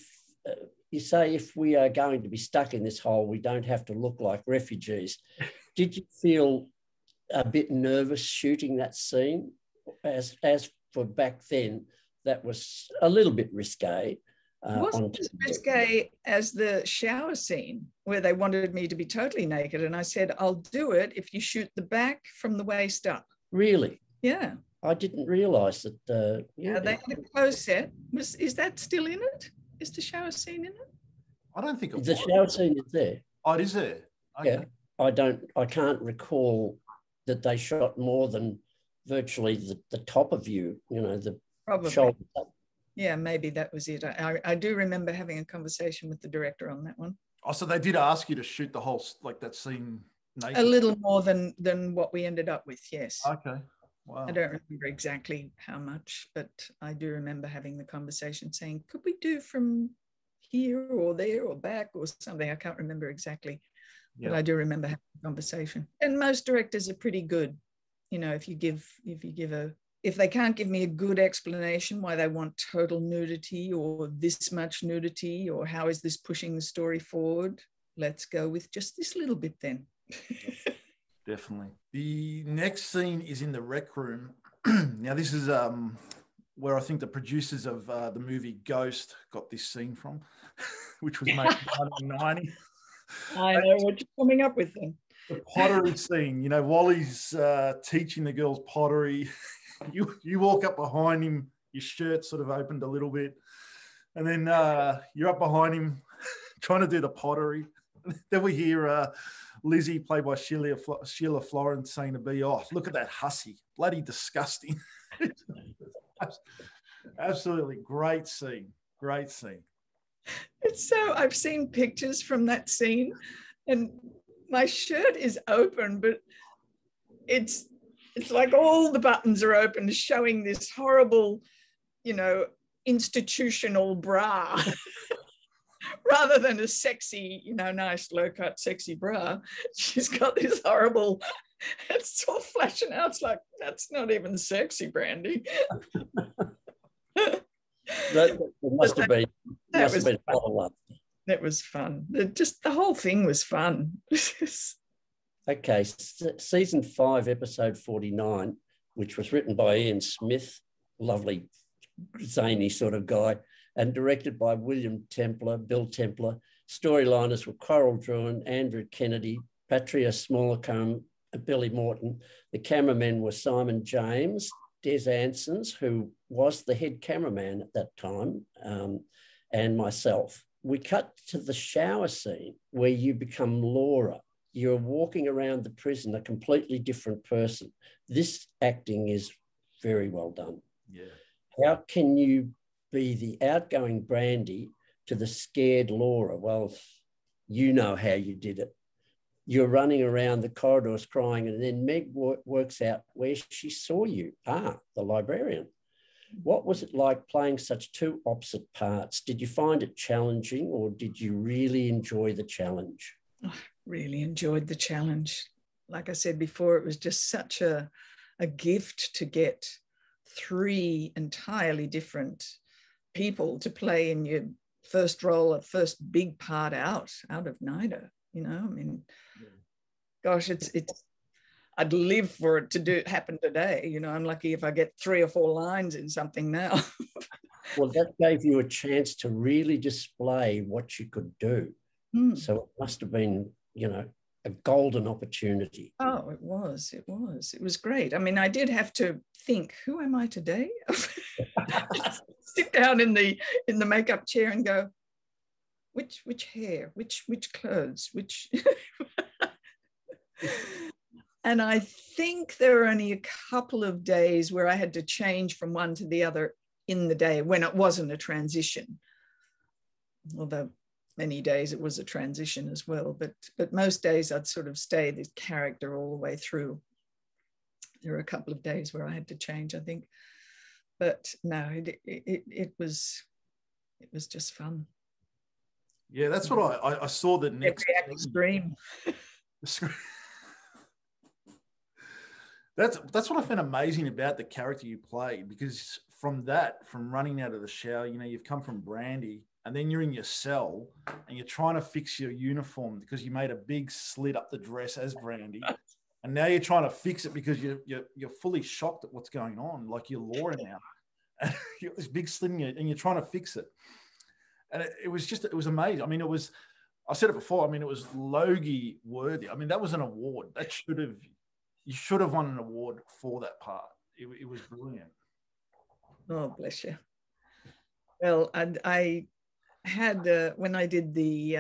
if we are going to be stuck in this hole, we don't have to look like refugees. Did you feel a bit nervous shooting that scene? As for back then, that was a little bit risque. It wasn't as risque as the shower scene where they wanted me to be totally naked. And I said, I'll do it if you shoot the back from the waist up. Really? Yeah. I didn't realise that. Yeah, they had a close set. Is that still in it? Is the shower scene in it? I don't think it was. The shower scene is there. Oh, it is there? Okay. Yeah. I can't recall that they shot more than virtually the top of you, the shoulder. Yeah, maybe that was it. I do remember having a conversation with the director on that one. Oh, so they did ask you to shoot the whole, like that scene naked? A little more than what we ended up with, yes. Okay. Wow. I don't remember exactly how much, but I do remember having the conversation saying, could we do from here or there or back or something? I can't remember exactly, but I do remember having a conversation. And most directors are pretty good. If they can't give me a good explanation why they want total nudity or this much nudity or how is this pushing the story forward, let's go with just this little bit then. Definitely. The next scene is in the rec room. Now, this is where I think the producers of the movie Ghost got this scene from, which was made in 1990. I know what you're coming up with then. The pottery scene, Wally's teaching the girls pottery. You walk up behind him, your shirt's sort of opened a little bit, and then you're up behind him trying to do the pottery. Then we hear Lizzie, played by Sheila Florence, saying to B, oh, look at that hussy. Bloody disgusting. Absolutely great scene. Great scene. I've seen pictures from that scene and my shirt is open, but it's like all the buttons are open, showing this horrible, institutional bra. Rather than a sexy, nice low-cut sexy bra, she's got this horrible, it's all flashing out. It's like, that's not even sexy, Brandy. that must have been a lot. That was fun. The whole thing was fun. Okay, season 5, episode 49, which was written by Ian Smith, lovely, zany sort of guy, and directed by Bill Templer. Storyliners were Coral Druin, Andrew Kennedy, Patria Smallacombe, Billy Morton. The cameramen were Simon James, Des Ansons, who was the head cameraman at that time, and myself. We cut to the shower scene where you become Laura. You're walking around the prison, a completely different person. This acting is very well done. Yeah. How can you be the outgoing Brandy to the scared Laura? Well, you know how you did it. You're running around the corridors crying, and then Meg works out where she saw you. The librarian. What was it like playing such two opposite parts? Did you find it challenging, or did you really enjoy the challenge? I really enjoyed the challenge. Like I said before, it was just such a gift to get 3 entirely different people to play in your first role, a first big part out of NIDA. Gosh, it's I'd live for it to happen today. I'm lucky if I get 3 or 4 lines in something now. Well, that gave you a chance to really display what you could do. So it must have been, a golden opportunity. Oh, it was. It was great. I mean, I did have to think, who am I today? Sit down in the makeup chair and go, which hair, which clothes, which. And I think there were only a couple of days where I had to change from one to the other in the day when it wasn't a transition. Although many days it was a transition as well, but most days I'd sort of stay this character all the way through. There were a couple of days where I had to change, I think. But no, it was just fun. Yeah, that's what I saw the next scream. That's what I found amazing about the character you play, because from running out of the shower, you know, you've come from Brandy, and then you're in your cell and you're trying to fix your uniform because you made a big slit up the dress as Brandy, and now you're trying to fix it because you're fully shocked at what's going on, like you're Laura now, and you got this big slit in you, and you're trying to fix it, and it was amazing. I mean, I said it before. I mean, it was Logie worthy. I mean, that was an award. You should have won an award for that part. It was brilliant. Oh, bless you. Well, I had, when I did the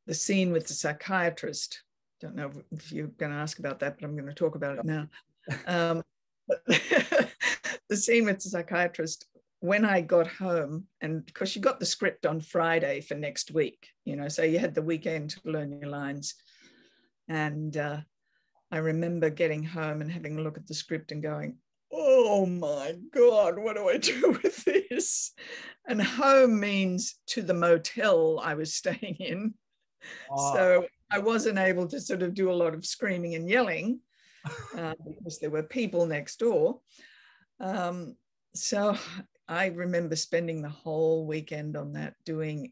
scene with the psychiatrist, don't know if you're going to ask about that, but I'm going to talk about it now. The scene with the psychiatrist, when I got home, and because you got the script on Friday for next week, you know, so you had the weekend to learn your lines. And I remember getting home and having a look at the script and going, oh my God, what do I do with this? And home means to the motel I was staying in. Oh. So I wasn't able to sort of do a lot of screaming and yelling because there were people next door. So I remember spending the whole weekend on that, doing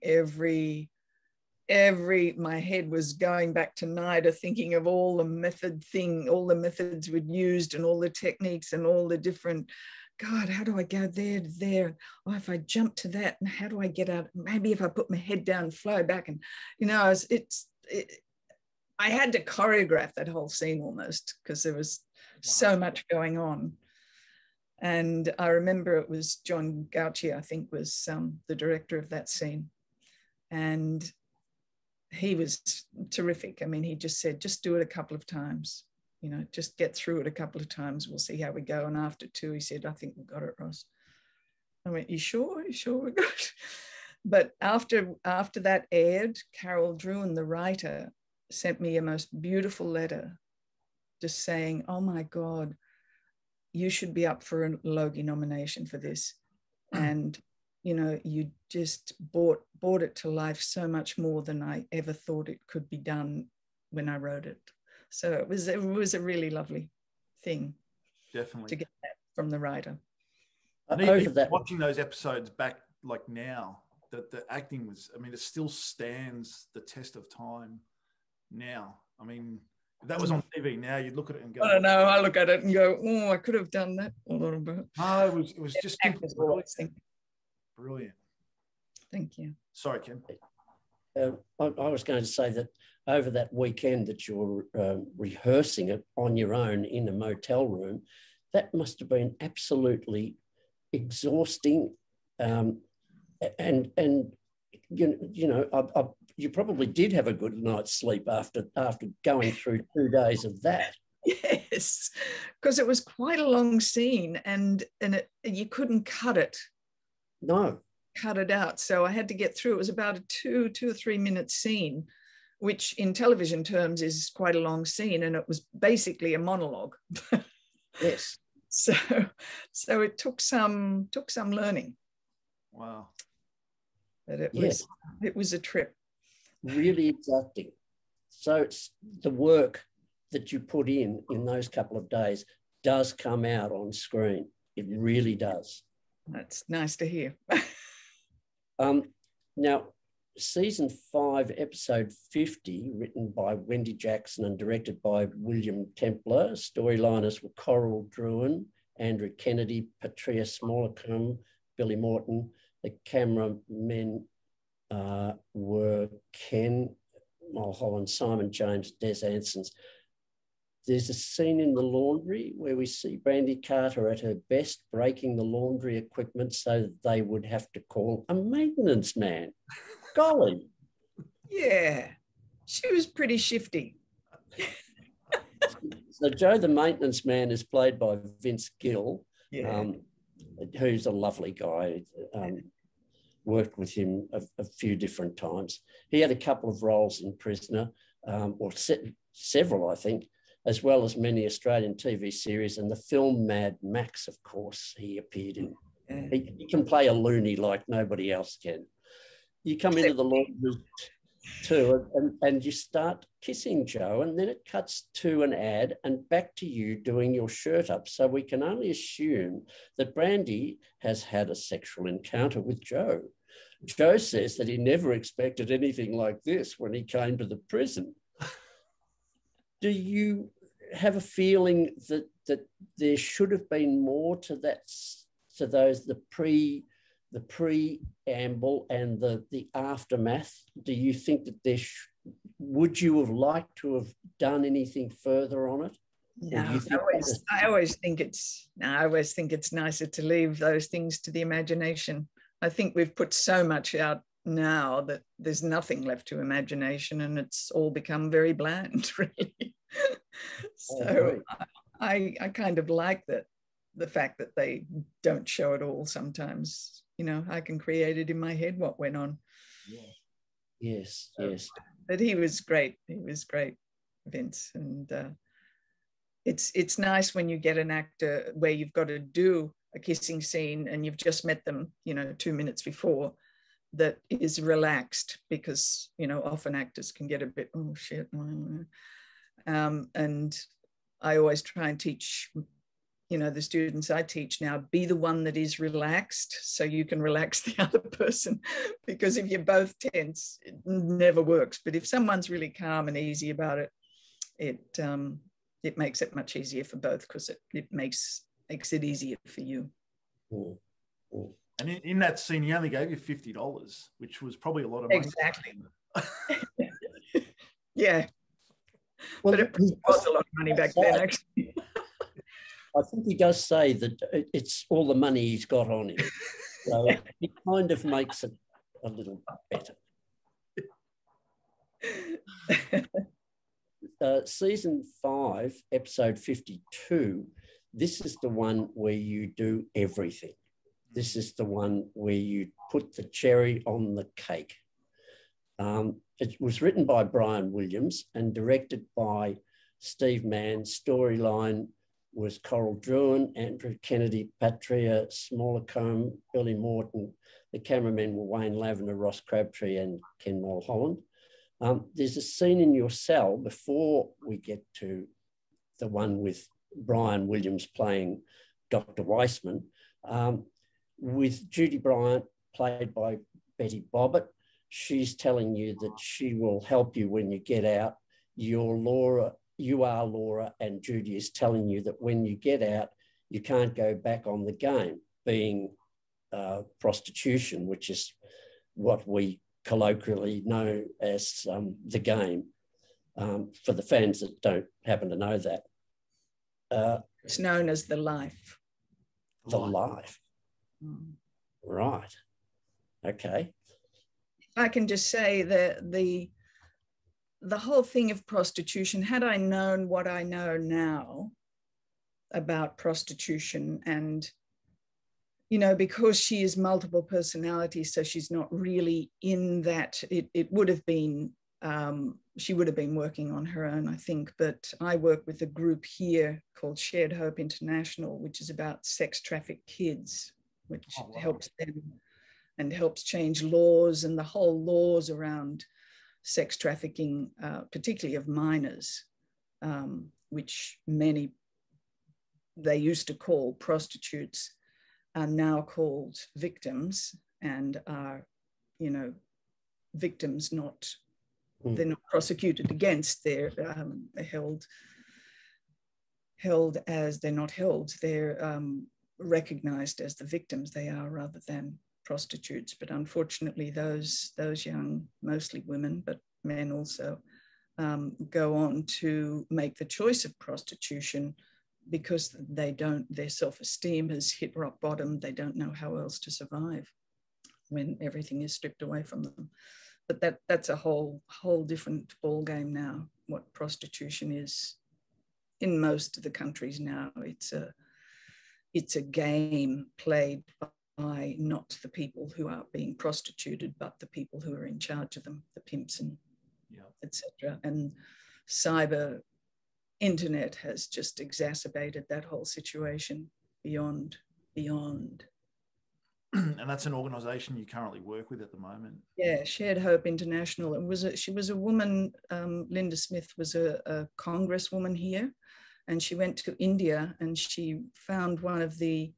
my head was going back to NIDA, thinking of all the methods we'd used and all the techniques and all the different, God, how do I go there to there? Oh, if I jump to that, and how do I get out? Maybe if I put my head down, flow back. And, you know, I had to choreograph that whole scene almost, because there was so much going on. And I remember it was John Gauchi, I think, was the director of that scene. And he was terrific. I mean, he just said, just do it a couple of times, you know, just get through it a couple of times. We'll see how we go. And after 2, he said, I think we've got it, Ross. I went, you sure? You sure we got it? But after that aired, Carol Druin, the writer, sent me a most beautiful letter just saying, oh my God, you should be up for a Logie nomination for this. And you know, you just brought it to life so much more than I ever thought it could be done when I wrote it. So it was a really lovely thing. Definitely. To get that from the writer. Watching those episodes back, like now, that the acting was, I mean, it still stands the test of time now. I mean, if that was on TV now, you'd look at it and go, I don't know, I look at it and go, oh, I could have done that a little bit. No, it was just brilliant. Thank you. Sorry, Ken. I was going to say that over that weekend that you're rehearsing it on your own in a motel room, that must have been absolutely exhausting. And you know, you probably did have a good night's sleep after going through 2 days of that. Yes, because it was quite a long scene, and you couldn't cut it. No. Cut it out. So I had to get through. It was about a 2 or 3 minute scene, which in television terms is quite a long scene. And it was basically a monologue. Yes. So it took some learning. Wow. But it was a trip. Really exacting. So it's the work that you put in those couple of days does come out on screen. It really does. That's nice to hear. Now, season 5, episode 50, written by Wendy Jackson and directed by William Templer. Storyliners were Coral Druin, Andrew Kennedy, Patria Smollicum, Billy Morton. The cameramen were Ken Mulholland, Simon James, Des Ansons. There's a scene in the laundry where we see Brandy Carter at her best, breaking the laundry equipment so that they would have to call a maintenance man. Golly. Yeah, she was pretty shifty. So Joe the maintenance man is played by Vince Gill, who's a lovely guy. Worked with him a few different times. He had a couple of roles in Prisoner, or several, I think. as well as many Australian TV series and the film Mad Max, of course, he appeared in. Yeah. He can play a loony like nobody else can. You come into the laundry too, and you start kissing Joe, and then it cuts to an ad and back to you doing your shirt up. So we can only assume that Brandy has had a sexual encounter with Joe. Joe says that he never expected anything like this when he came to the prison. Do you have a feeling that there should have been more to that, to those, the preamble and the aftermath? Do you think that would you have liked to have done anything further on it? No, I always think it's nicer to leave those things to the imagination. I think we've put so much out now that there's nothing left to imagination, and it's all become very bland, really. So I kind of like the fact that they don't show it all sometimes. You know, I can create it in my head what went on. Yeah. Yes. But he was great. He was great, Vince. And it's nice when you get an actor where you've got to do a kissing scene and you've just met them, 2 minutes before, that is relaxed, because, often actors can get a bit, oh shit. And I always try and teach, the students I teach now, be the one that is relaxed so you can relax the other person, because if you're both tense, it never works. But if someone's really calm and easy about it, it makes it much easier for both, because it makes it easier for you. And in that scene, he only gave you $50, which was probably a lot of money. Exactly. Yeah. Well, but it was a lot of money back then, actually. I think he does say that it's all the money he's got on him. So it kind of makes it a little better. Season 5, episode 52, this is the one where you do everything. This is the one where you put the cherry on the cake. It was written by Brian Williams and directed by Steve Mann. Storyline was Coral Druin, Andrew Kennedy, Patria Smallacombe, Billy Morton. The cameramen were Wayne Lavender, Ross Crabtree and Ken Mulholland. There's a scene in your cell before we get to the one with Brian Williams playing Dr. Weissman, with Judy Bryant, played by Betty Bobbitt. She's telling you that she will help you when you get out. You are Laura, and Judy is telling you that when you get out, you can't go back on the game, being prostitution, which is what we colloquially know as the game, for the fans that don't happen to know that. It's known as the life. The life. Right. Okay. I can just say that the whole thing of prostitution, had I known what I know now about prostitution, and, because she is multiple personalities, so she's not really in that, it would have been, she would have been working on her own, I think. But I work with a group here called Shared Hope International, which is about sex trafficked kids, which helps them and helps change laws and the whole laws around sex trafficking, particularly of minors, which many they used to call prostitutes, are now called victims, and are, victims not, they're not prosecuted against, they're held as, they're not held, they're recognized as the victims they are, rather than prostitutes. But unfortunately, those young, mostly women, but men also, go on to make the choice of prostitution because their self-esteem has hit rock bottom. They don't know how else to survive when everything is stripped away from them. But that's a whole different ball game now, what prostitution is in most of the countries now. It's a game played by not the people who are being prostituted, but the people who are in charge of them, the pimps and etc. And cyber internet has just exacerbated that whole situation beyond. And that's an organisation you currently work with at the moment. Yeah, Shared Hope International. She was a woman. Linda Smith was a congresswoman here, and she went to India and she found one of the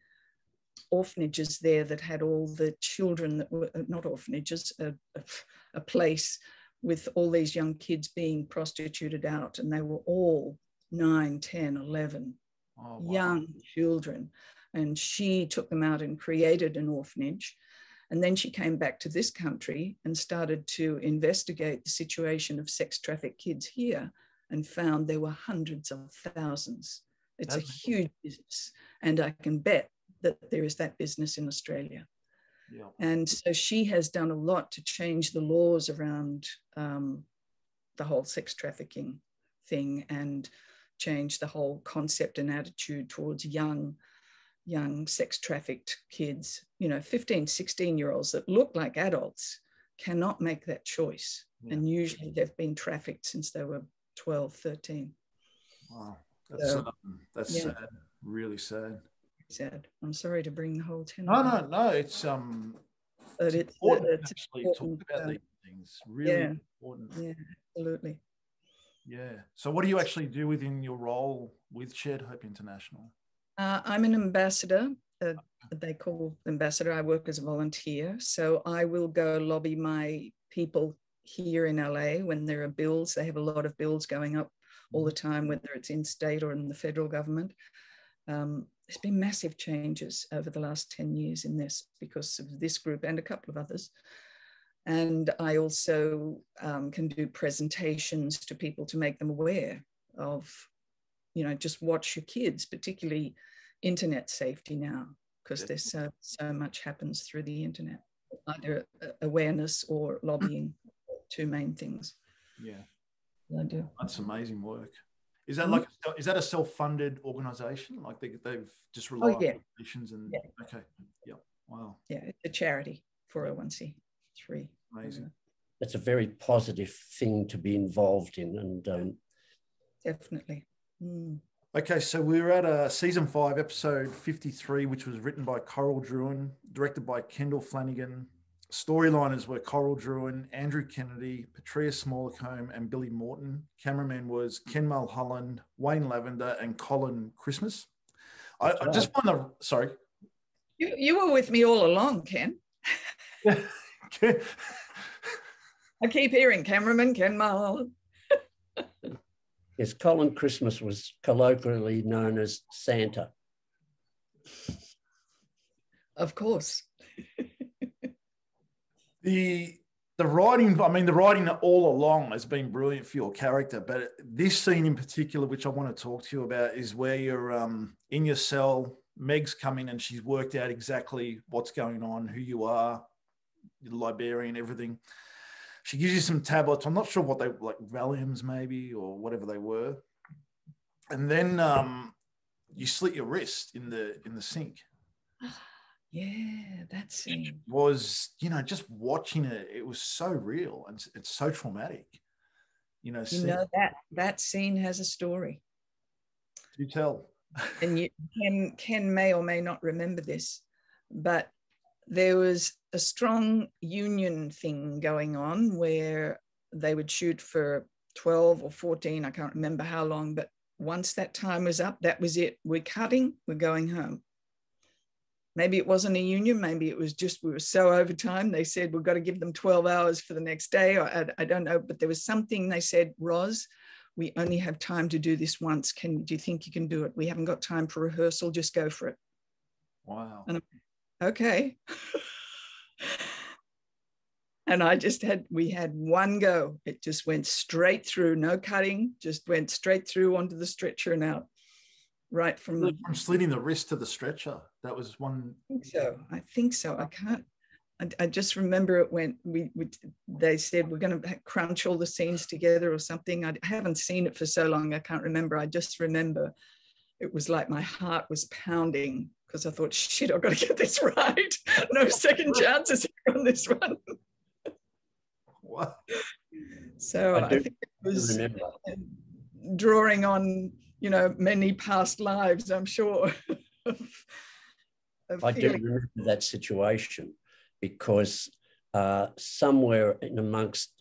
orphanages there that had all the children that were not orphanages, a place with all these young kids being prostituted out, and they were all 9, 10, 11 young children. And she took them out and created an orphanage. And then she came back to this country and started to investigate the situation of sex trafficked kids here, and found there were hundreds of thousands. It's a huge business. And I can bet that there is that business in Australia. Yeah. And so she has done a lot to change the laws around the whole sex trafficking thing, and change the whole concept and attitude towards young sex trafficked kids. 15, 16-year-olds that look like adults cannot make that choice. Yeah. And usually they've been trafficked since they were 12, 13. Wow. That's sad, really sad. Sad. I'm sorry to bring the whole 10. No. It's important to actually talk about these things. Really important. Yeah, absolutely. Yeah. So what do you actually do within your role with Shared Hope International? I'm an ambassador. They call ambassador. I work as a volunteer. So I will go lobby my people here in LA when there are bills. They have a lot of bills going up all the time, whether it's in state or in the federal government. There's been massive changes over the last 10 years in this because of this group and a couple of others. And I also can do presentations to people to make them aware of, just watch your kids, particularly internet safety now, because there's so much happens through the internet. Either awareness or lobbying, two main things. Yeah, I do. That's amazing work. Is that is that a self-funded organisation? Like they've just relied on donations and okay, yeah, wow. Yeah, it's a charity, 401c3. Amazing. That's a very positive thing to be involved in, and definitely. Okay, so we were at season 5, episode 53, which was written by Coral Druin, directed by Kendall Flanagan. Storyliners were Coral Druin, Andrew Kennedy, Patria Smallacombe, and Billy Morton. Cameraman was Ken Mulholland, Wayne Lavender, and Colin Christmas. I just want to, sorry. You were with me all along, Ken. I keep hearing cameraman Ken Mulholland. Yes, Colin Christmas was colloquially known as Santa. Of course. The writing, the writing all along has been brilliant for your character, but this scene in particular, which I want to talk to you about, is where you're in your cell. Meg's come in and she's worked out exactly what's going on, who you are, the librarian, everything. She gives you some tablets. I'm not sure what they like, Valiums maybe, or whatever they were. And then you slit your wrist in the sink. Yeah, that scene was, just watching it. It was so real and it's so traumatic. That scene has a story. Do tell. And Ken may or may not remember this, but there was a strong union thing going on where they would shoot for 12 or 14, I can't remember how long, but once that time was up, that was it. We're cutting, we're going home. Maybe it wasn't a union, maybe it was just we were so overtime. They said, we've got to give them 12 hours for the next day, or I don't know, but there was something they said, Ros, we only have time to do this once. Do you think you can do it? We haven't got time for rehearsal, just go for it. Wow. And okay. And we had one go. It just went straight through, no cutting, just went straight through onto the stretcher and out. Right from slitting the wrist to the stretcher. That was one. I think so. I can't. I just remember it when they said we're going to crunch all the scenes together or something. I haven't seen it for so long. I can't remember. I just remember it was like my heart was pounding because I thought, shit, I've got to get this right. No second chances on this one. What? So I think it was. drawing on, many past lives, I'm sure. I do remember that situation because somewhere in amongst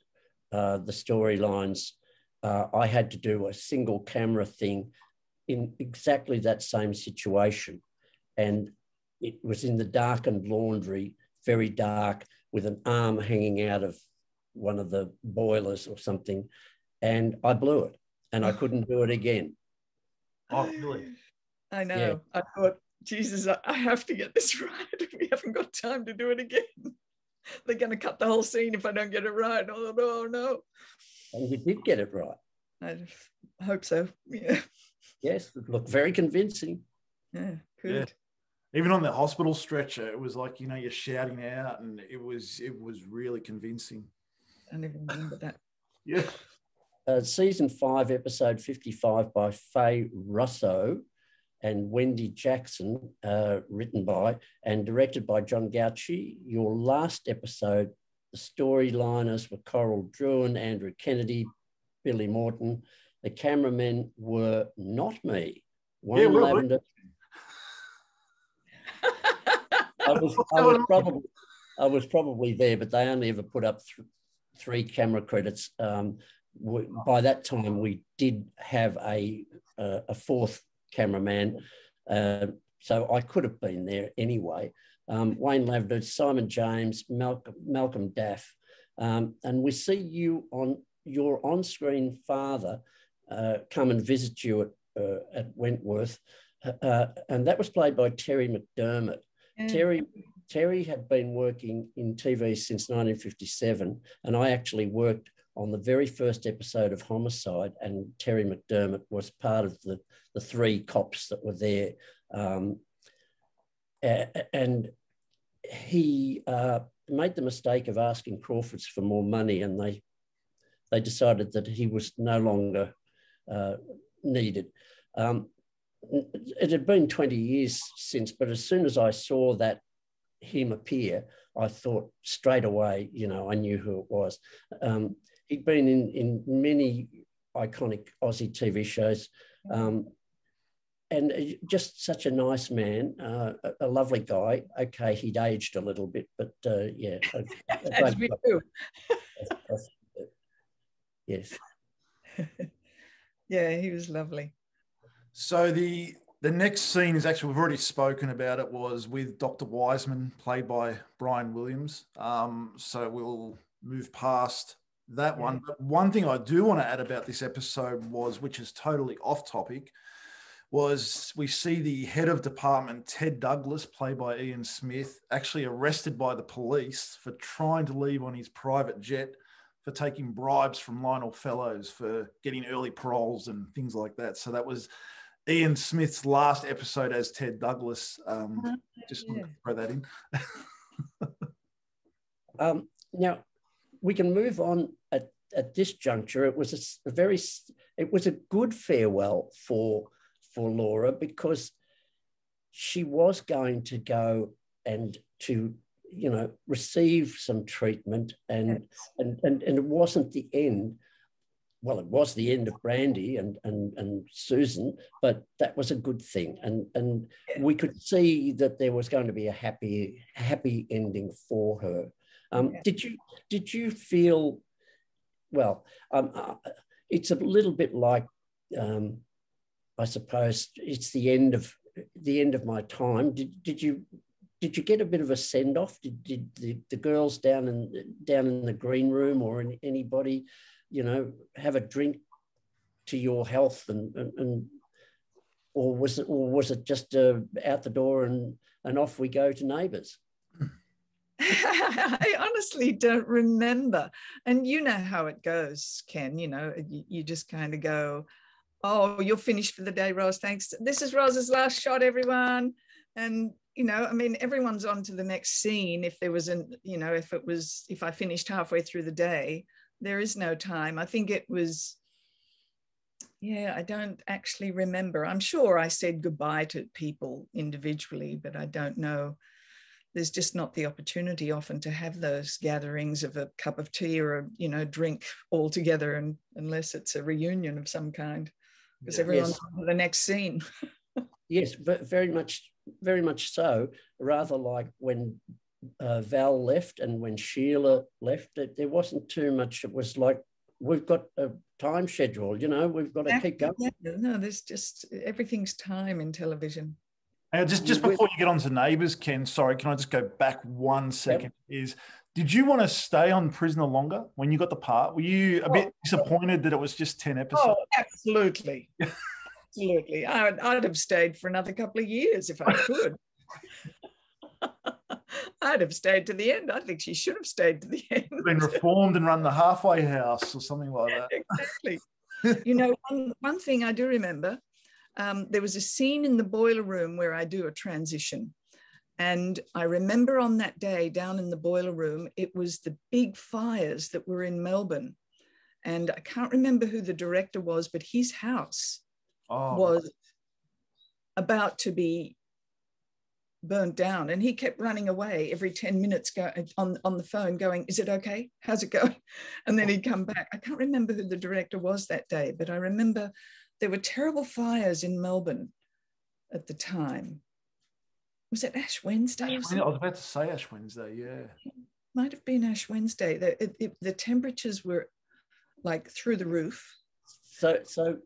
the storylines, I had to do a single camera thing in exactly that same situation. And it was in the darkened laundry, very dark, with an arm hanging out of one of the boilers or something. And I blew it and I couldn't do it again. Oh, really? I know. Yeah. I thought, Jesus, I have to get this right. We haven't got time to do it again. They're going to cut the whole scene if I don't get it right. Oh, no. And you did get it right. I hope so. Yeah. Yes, it looked very convincing. Yeah, good. Yeah. Even on the hospital stretcher, it was like, you're shouting out, and it was really convincing. I don't even remember that. Yeah. Season 5, episode 55 by Faye Russo and Wendy Jackson, written by and directed by John Gauchi. Your last episode, the storyliners were Coral Druin, Andrew Kennedy, Billy Morton. The cameramen were not me. Wayne Lavender. I was probably there, but they only ever put up 3 camera credits. By that time, we did have a 4th cameraman, so I could have been there anyway. Wayne Lavender, Simon James, Malcolm Daff, and we see you on your on-screen father come and visit you at Wentworth, and that was played by Terry Mcdermott. Yeah. Terry had been working in TV since 1957, and I actually worked on the very first episode of Homicide, and Terry Mcdermott was part of the 3 cops that were there. And he made the mistake of asking Crawfords for more money, and they decided that he was no longer needed. It had been 20 years since, but as soon as I saw him appear, I thought straight away, I knew who it was. He'd been in many iconic Aussie TV shows, and just such a nice man, a lovely guy. Okay, he'd aged a little bit, but yeah. As we do. Yes. Yeah, he was lovely. So the next scene is actually, we've already spoken about it, was with Dr. Wiseman, played by Brian Williams. So we'll move past that one. But one thing I do want to add about this episode was, which is totally off topic, was we see the head of department, Ted Douglas, played by Ian Smith, actually arrested by the police for trying to leave on his private jet, for taking bribes from Lionel Fellows, for getting early paroles and things like that. So that was Ian Smith's last episode as Ted Douglas. Just wanted to throw that in. Now, we can move on at this juncture. It was a good farewell for Laura, because she was going to go and to receive some treatment, and it wasn't the end. Well, it was the end of Brandy and Susan, but that was a good thing, and we could see that there was going to be a happy ending for her. Did you feel? Well, it's a little bit like, I suppose it's the end of my time. Did you get a bit of a send off? Did the girls down in the green room, or anybody, have a drink to your health, or was it just out the door and off we go to Neighbours? I honestly don't remember. And you know how it goes, Ken. You just kind of go, "Oh, you're finished for the day, Ros. Thanks. This is Ros's last shot, everyone." And everyone's on to the next scene. If there was if I finished halfway through the day, there is no time. I think it was, I don't actually remember. I'm sure I said goodbye to people individually, but I don't know. There's just not the opportunity often to have those gatherings of a cup of tea or a drink all together, and unless it's a reunion of some kind. because everyone's on to the next scene. Yes, very much so. Rather like when Val left and when Sheila left, there wasn't too much. It was like, we've got a time schedule, we've got to keep going. No, there's just, everything's time in television. And just before you get on to Neighbours, Ken, sorry, can I just go back 1 second? Yep. Did you want to stay on Prisoner longer when you got the part? Were you a bit disappointed that it was just 10 episodes? Oh, absolutely. Absolutely. I'd have stayed for another couple of years if I could. I'd have stayed to the end. I think she should have stayed to the end. Been reformed and run the halfway house or something like that. Exactly. One thing I do remember, there was a scene in the boiler room where I do a transition. And I remember on that day down in the boiler room, it was the big fires that were in Melbourne. And I can't remember who the director was, but his house was about to be burnt down. And he kept running away every 10 minutes on the phone going, is it okay? How's it going? And then he'd come back. I can't remember who the director was that day, but I remember there were terrible fires in Melbourne at the time. Was it Ash Wednesday? I was about to say Ash Wednesday, yeah. Might have been Ash Wednesday. The temperatures were like through the roof. So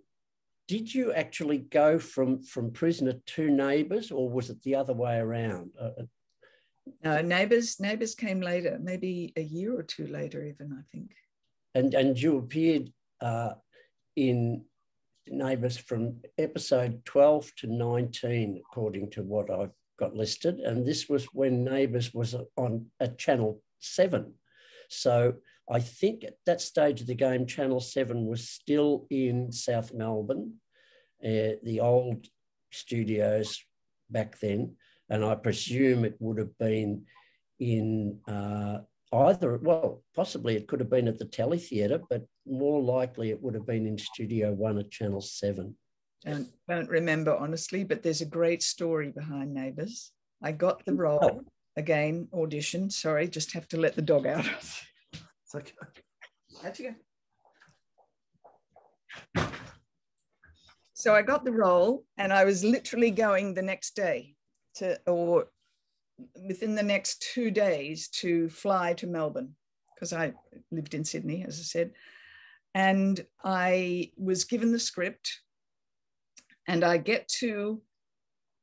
did you actually go from Prisoner to Neighbours, or was it the other way around? No, Neighbours came later, maybe a year or two later even, I think. And you appeared in Neighbours from episode 12 to 19, according to what I've got listed, and this was when Neighbours was on at Channel 7. So I think at that stage of the game, Channel 7 was still in South Melbourne, the old studios back then, and I presume it would have been in possibly it could have been at the Telly Theatre, but more likely it would have been in Studio 1 at Channel 7. Don't remember, honestly, but there's a great story behind Neighbours. I got the role, again, audition. Sorry, just have to let the dog out. It's okay. How'd you go? So I got the role, and I was literally going the next day or within the next 2 days to fly to Melbourne, because I lived in Sydney, as I said. And I was given the script. And I get to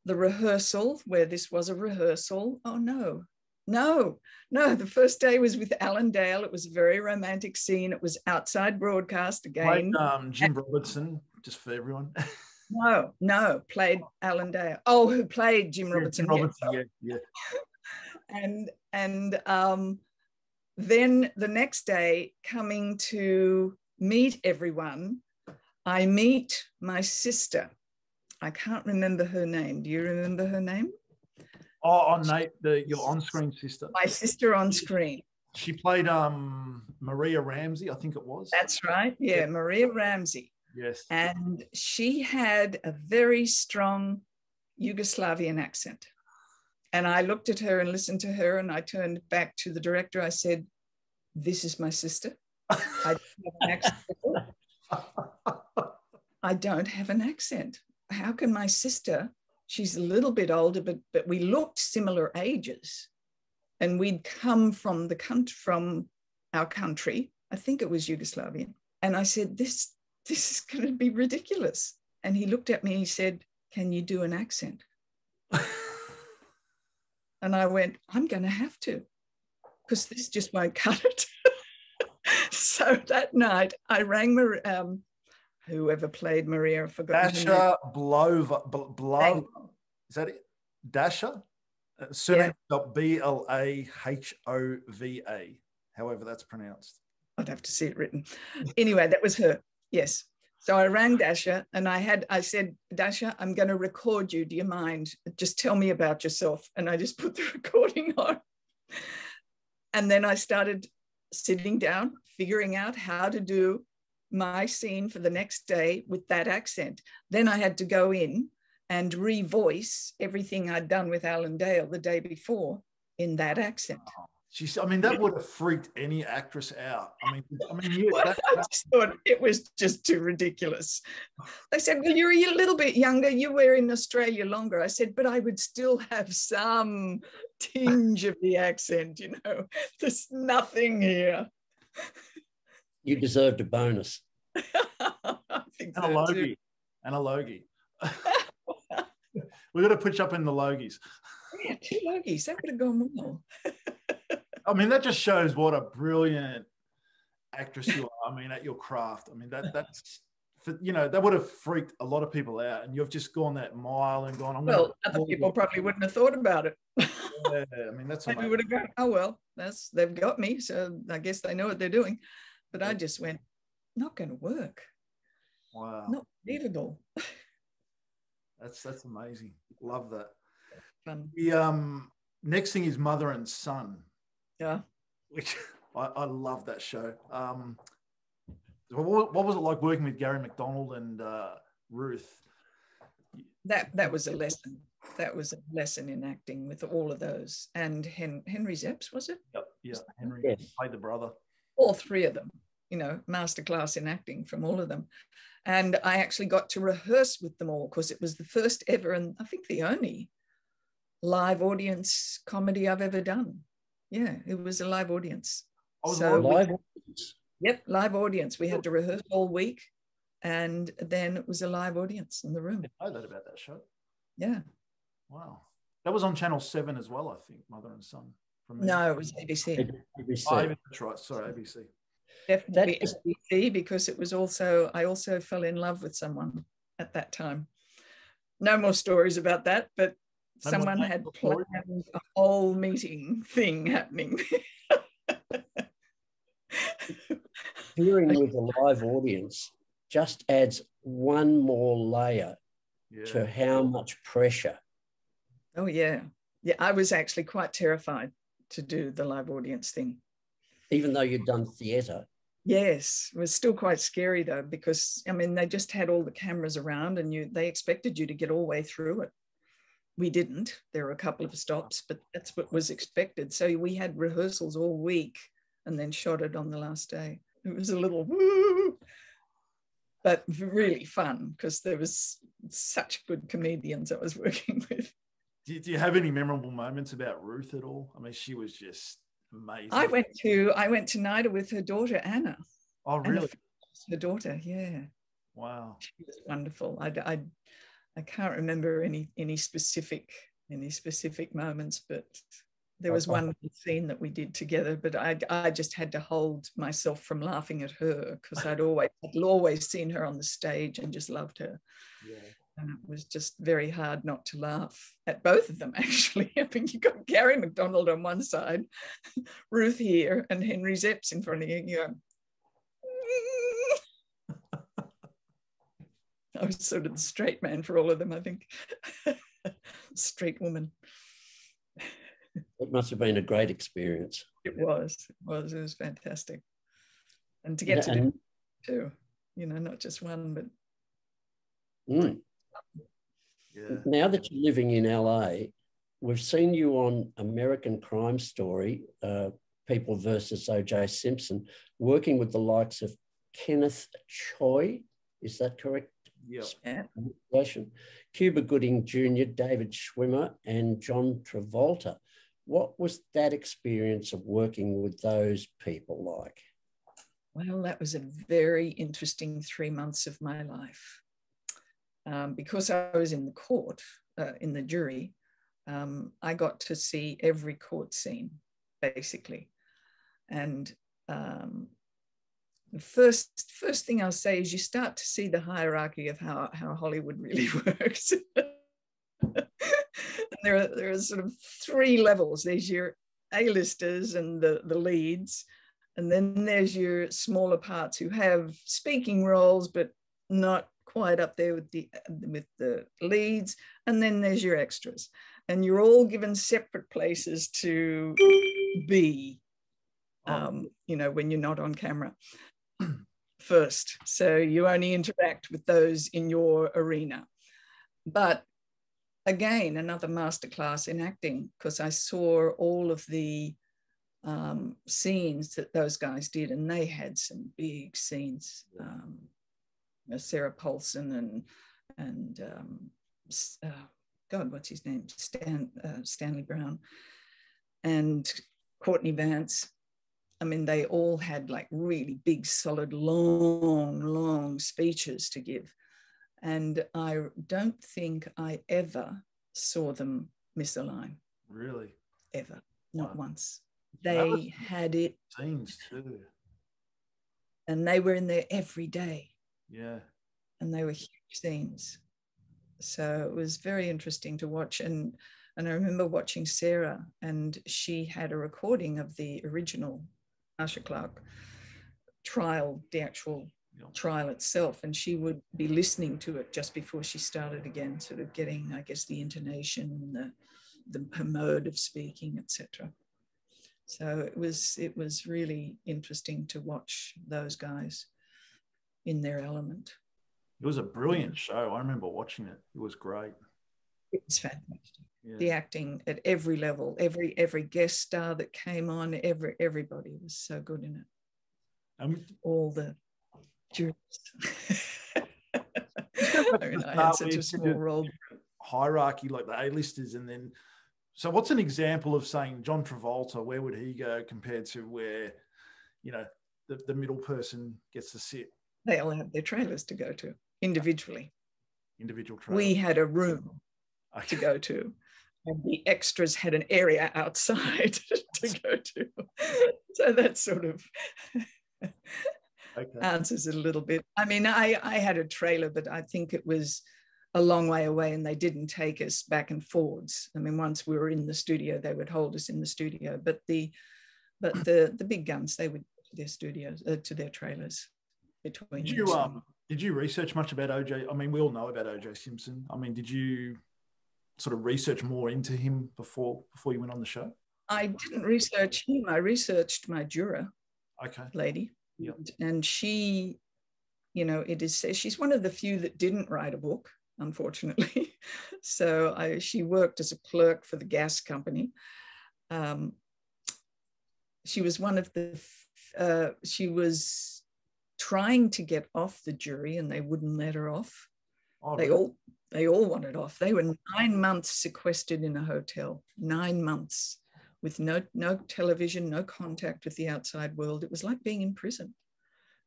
the rehearsal where this was a rehearsal. Oh, no. The first day was with Alan Dale. It was a very romantic scene. It was outside broadcast again. Played Jim Robertson, just for everyone. No, played Alan Dale. Oh, who played Jim Robertson? Jim Robertson, yeah. And then the next day, coming to meet everyone, I meet my sister. I can't remember her name. Do you remember her name? Oh, Nate, your on-screen sister. My sister on screen. She played Maria Ramsey, I think it was. That's right. Yeah, Maria Ramsey. Yes. And she had a very strong Yugoslavian accent. And I looked at her and listened to her, and I turned back to the director. I said, this is my sister. I don't have an accent. I don't have an accent. How can my sister, she's a little bit older, but we looked similar ages, and we'd come from our country. I think it was Yugoslavian. And I said, this is going to be ridiculous. And he looked at me and he said, can you do an accent? And I went, I'm going to have to, because this just won't cut it. So that night I rang whoever played Maria, I forgot. Dasha Blova. Is that it? Dasha? Surname Blahova. However that's pronounced. I'd have to see it written. Anyway, that was her. Yes. So I rang Dasha and I said, Dasha, I'm going to record you. Do you mind? Just tell me about yourself. And I just put the recording on. And then I started sitting down, figuring out how to do my scene for the next day with that accent. Then I had to go in and revoice everything I'd done with Alan Dale the day before in that accent. I mean, that would have freaked any actress out. Yeah, Well, I just thought it was just too ridiculous. They said, well, you're a little bit younger. You were in Australia longer. I said, but I would still have some tinge of the accent, you know. There's nothing here. You deserved a bonus. I think and so a logie. too. And a logie. We've got to put you up in the logies. Yeah, 2 logies. That would have gone well. I mean, that just shows what a brilliant actress you are. I mean, at your craft. I mean, that's, you know, that would have freaked a lot of people out. And you've just gone that mile and gone, well, other people probably wouldn't have thought about it. Yeah, I mean, that's amazing. We would have gone, oh, well, they've got me. So I guess they know what they're doing. But I just went, not going to work. Wow. Not believable. That's amazing. Love that. Fun. The next thing is Mother and Son. Yeah. Which I love that show. What was it like working with Gary McDonald and Ruth? That was a lesson. That was a lesson in acting with all of those. And Henry Zepps, was it? Yep. Yeah. Henry played the brother. All 3 of them, you know, masterclass in acting from all of them. And I actually got to rehearse with them all because it was the first ever, and I think the only live audience comedy I've ever done. Yeah, it was a live audience. Live audience? Yep, live audience. We had to rehearse all week, and then it was a live audience in the room. I know that about that show. Yeah. Wow. That was on Channel 7 as well, I think, Mother and Son. No, it was ABC. ABC. Oh, that's right. Sorry, ABC. Definitely ABC, because it was also, I also fell in love with someone at that time. No more stories about that, but someone had planned a whole meeting thing happening. Hearing with a live audience just adds one more layer to how much pressure. Oh, yeah. Yeah, I was actually quite terrified to do the live audience thing. Even though you'd done theatre? Yes, it was still quite scary though, because, I mean, they just had all the cameras around and they expected you to get all the way through it. We didn't. There were a couple of stops, but that's what was expected. So we had rehearsals all week and then shot it on the last day. It was a little woo, but really fun because there was such good comedians I was working with. Do you have any memorable moments about Ruth at all? I mean, she was just amazing. I went to NIDA with her daughter, Anna. Oh, really? Her daughter, yeah. Wow. She was wonderful. I can't remember any specific moments, but there was one scene that we did together, but I just had to hold myself from laughing at her because I'd always seen her on the stage and just loved her. Yeah. And it was just very hard not to laugh at both of them, actually. I mean, you got Gary McDonald on one side, Ruth here, and Henry Zepps in front of you. You go, I was sort of the straight man for all of them, I think. Straight woman. It must have been a great experience. It was fantastic. And to get to do two, you know, not just one, but. Mm. Yeah. Now that you're living in LA, we've seen you on American Crime Story, People versus O.J. Simpson, working with the likes of Kenneth Choi. Is that correct? Yes. Yeah. Cuba Gooding Jr., David Schwimmer, and John Travolta. What was that experience of working with those people like? Well, that was a very interesting 3 months of my life. Because I was in the court, in the jury, I got to see every court scene, basically. And the first thing I'll say is you start to see the hierarchy of how Hollywood really works. There are sort of 3 levels. There's your A-listers and the leads, and then there's your smaller parts who have speaking roles, but not quite up there with the leads, and then there's your extras, and you're all given separate places to be, you know, when you're not on camera first. So you only interact with those in your arena. But again, another masterclass in acting, because I saw all of the scenes that those guys did, and they had some big scenes. Sarah Paulson and God, what's his name? Stanley Brown and Courtney Vance. I mean, they all had like really big, solid, long speeches to give. And I don't think I ever saw them miss a line. Really? Ever. Not once. They had it. Scenes too. And they were in there every day. Yeah. And they were huge scenes. So it was very interesting to watch. And I remember watching Sarah, and she had a recording of the original Marcia Clark trial, the actual trial itself, and she would be listening to it just before she started again, sort of getting, I guess, the intonation, the mode of speaking, etc. So it was really interesting to watch those guys in their element. It was a brilliant show. I remember watching it. It was great. It was fantastic. Yeah. The acting at every level, every guest star that came on, everybody was so good in it. All the jurors. I mean, I had such a small role. Hierarchy, like the A-listers, and then. So, what's an example of saying John Travolta? Where would he go compared to where, the middle person gets to sit? They all have their trailers to go to individually. Individual trailers. We had a room to go to, and the extras had an area outside to go to. So that sort of answers it a little bit. I mean, I had a trailer, but I think it was a long way away, and they didn't take us back and forwards. I mean, once we were in the studio, they would hold us in the studio, but the big guns, they would go to their studios, to their trailers between. Did you research much about OJ? I mean, we all know about OJ Simpson. I mean, did you sort of research more into him before you went on the show? I didn't research him. I researched my juror lady. Yep. And she, she's one of the few that didn't write a book, unfortunately. So she worked as a clerk for the gas company. She was one of the, she was trying to get off the jury, and they wouldn't let her off. Oh, They all wanted off. They were 9 months sequestered in a hotel, 9 months with no television, no contact with the outside world. It was like being in prison.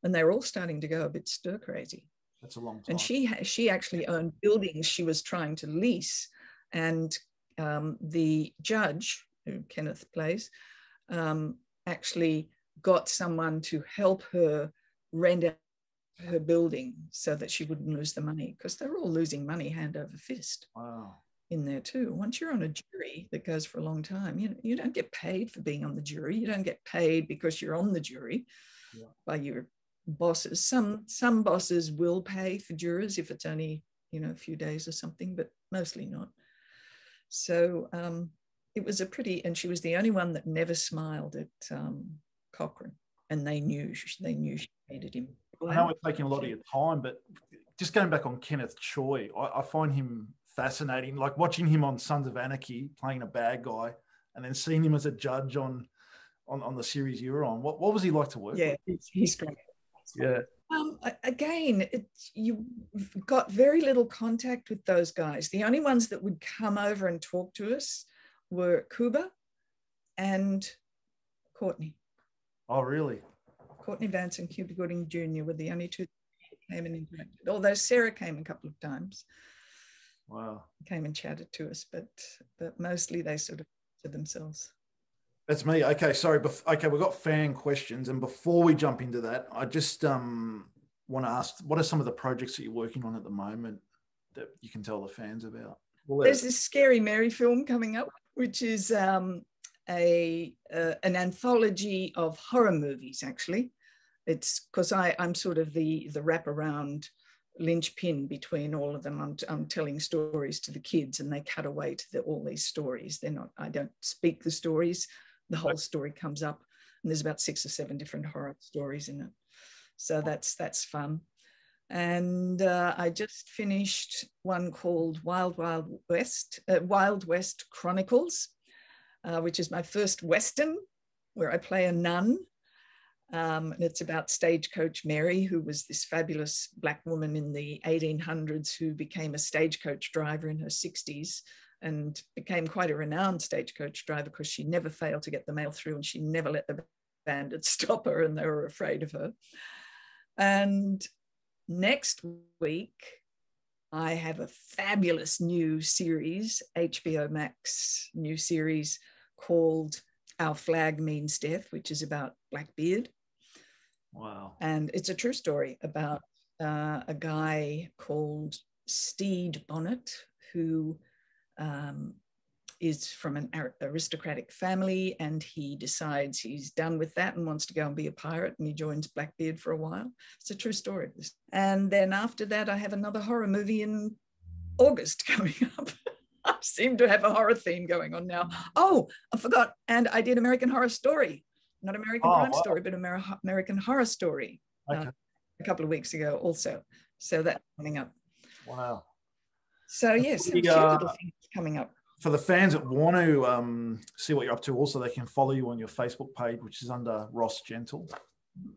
And they were all starting to go a bit stir crazy. That's a long time. And she actually owned buildings she was trying to lease. And the judge, who Kenneth plays, actually got someone to help her rent out her building so that she wouldn't lose the money, because they're all losing money hand over fist. Wow. In there too. Once you're on a jury that goes for a long time, you don't get paid for being on the jury. You don't get paid because you're on the jury by your bosses. Some bosses will pay for jurors if it's only a few days or something, but mostly not. So it was and she was the only one that never smiled at Cochrane, and they knew she hated him. I know we're taking a lot of your time, but just going back on Kenneth Choi, I find him fascinating. Like watching him on Sons of Anarchy playing a bad guy, and then seeing him as a judge on the series you were on. What was he like to work with? Yeah, he's great. Yeah. Again, you've got very little contact with those guys. The only ones that would come over and talk to us were Cuba and Courtney. Oh, really? Courtney Vance and Cuba Gooding Jr. were the only two that came and interacted. Although Sarah came a couple of times. Wow. Came and chatted to us, but mostly they sort of to themselves. That's me. Okay, sorry. Okay, we've got fan questions. And before we jump into that, I just want to ask, what are some of the projects that you're working on at the moment that you can tell the fans about? There's this Scary Mary film coming up, which is an anthology of horror movies, actually. It's because I'm sort of the wraparound linchpin between all of them. I'm telling stories to the kids, and they cut away to all these stories. I don't speak the stories. The whole story comes up, and there's about 6 or 7 different horror stories in it. So that's fun. And I just finished one called Wild West Chronicles, which is my first Western. where I play a nun. And it's about Stagecoach Mary, who was this fabulous Black woman in the 1800s who became a stagecoach driver in her 60s and became quite a renowned stagecoach driver because she never failed to get the mail through and she never let the bandits stop her and they were afraid of her. And next week, I have a fabulous new series, HBO Max new series called Our Flag Means Death, which is about Blackbeard. Wow. And it's a true story about a guy called Steed Bonnet, who is from an aristocratic family, and he decides he's done with that and wants to go and be a pirate, and he joins Blackbeard for a while. It's a true story. And then after that, I have another horror movie in August coming up. I seem to have a horror theme going on now. Oh, I forgot. And I did American Horror Story. Not American Crime Story, but American Horror Story a couple of weeks ago also. So that's coming up. Wow. So yes, a few little things coming up. For the fans that want to see what you're up to, also they can follow you on your Facebook page, which is under rosgentle.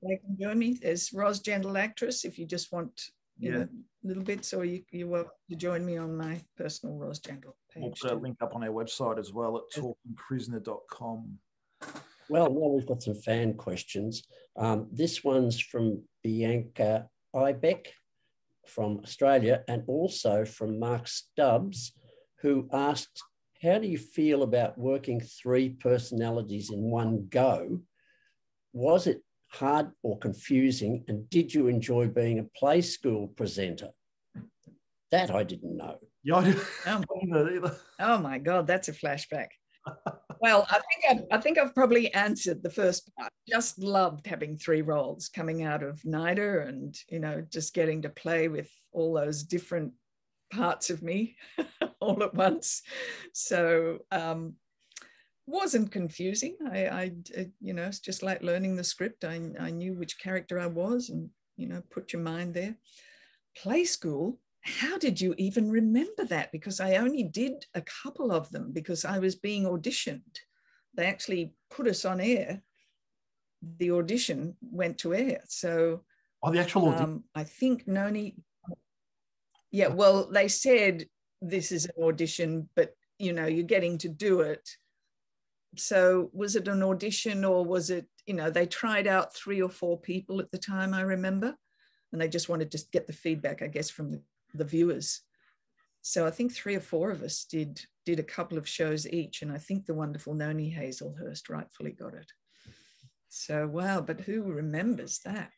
They can join me. There's rosgentle actress if you just want you know, little bits, or you're welcome to join me on my personal rosgentle page. We'll put a link up on our website as well at talkingprisoner.com. Well, now we've got some fan questions. This one's from Bianca Ibeck from Australia, and also from Mark Stubbs, who asks, how do you feel about working 3 personalities in one go? Was it hard or confusing? And did you enjoy being a play school presenter? That I didn't know. Yeah, I didn't know that either. Oh my God, that's a flashback. Well, I think I've probably answered the first part. Just loved having 3 roles coming out of NIDA and, you know, just getting to play with all those different parts of me all at once. So wasn't confusing. I you know, it's just like learning the script. I knew which character I was and, you know, put your mind there. Play school. How did you even remember that? Because I only did a couple of them because I was being auditioned. They actually put us on air. The audition went to air. So the actual audition. I think Noni. Yeah, well, they said this is an audition, but you know, you're getting to do it. So was it an audition, or was it, you know, they tried out 3 or 4 people at the time, I remember, and they just wanted to get the feedback, I guess, from the viewers. So I think 3 or 4 of us did a couple of shows each, and I think the wonderful Noni Hazelhurst rightfully got it. So wow, but who remembers that?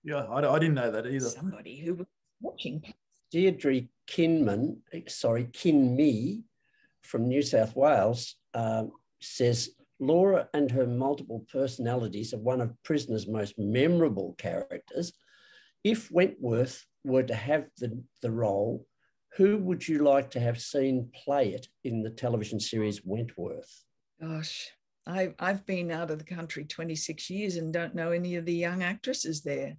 Yeah, I didn't know that either. Somebody who was watching. Deirdre Kinme from New South Wales says, Laura and her multiple personalities are one of Prisoner's most memorable characters. If Wentworth were to have the role, who would you like to have seen play it in the television series Wentworth? Gosh, I've been out of the country 26 years and don't know any of the young actresses there.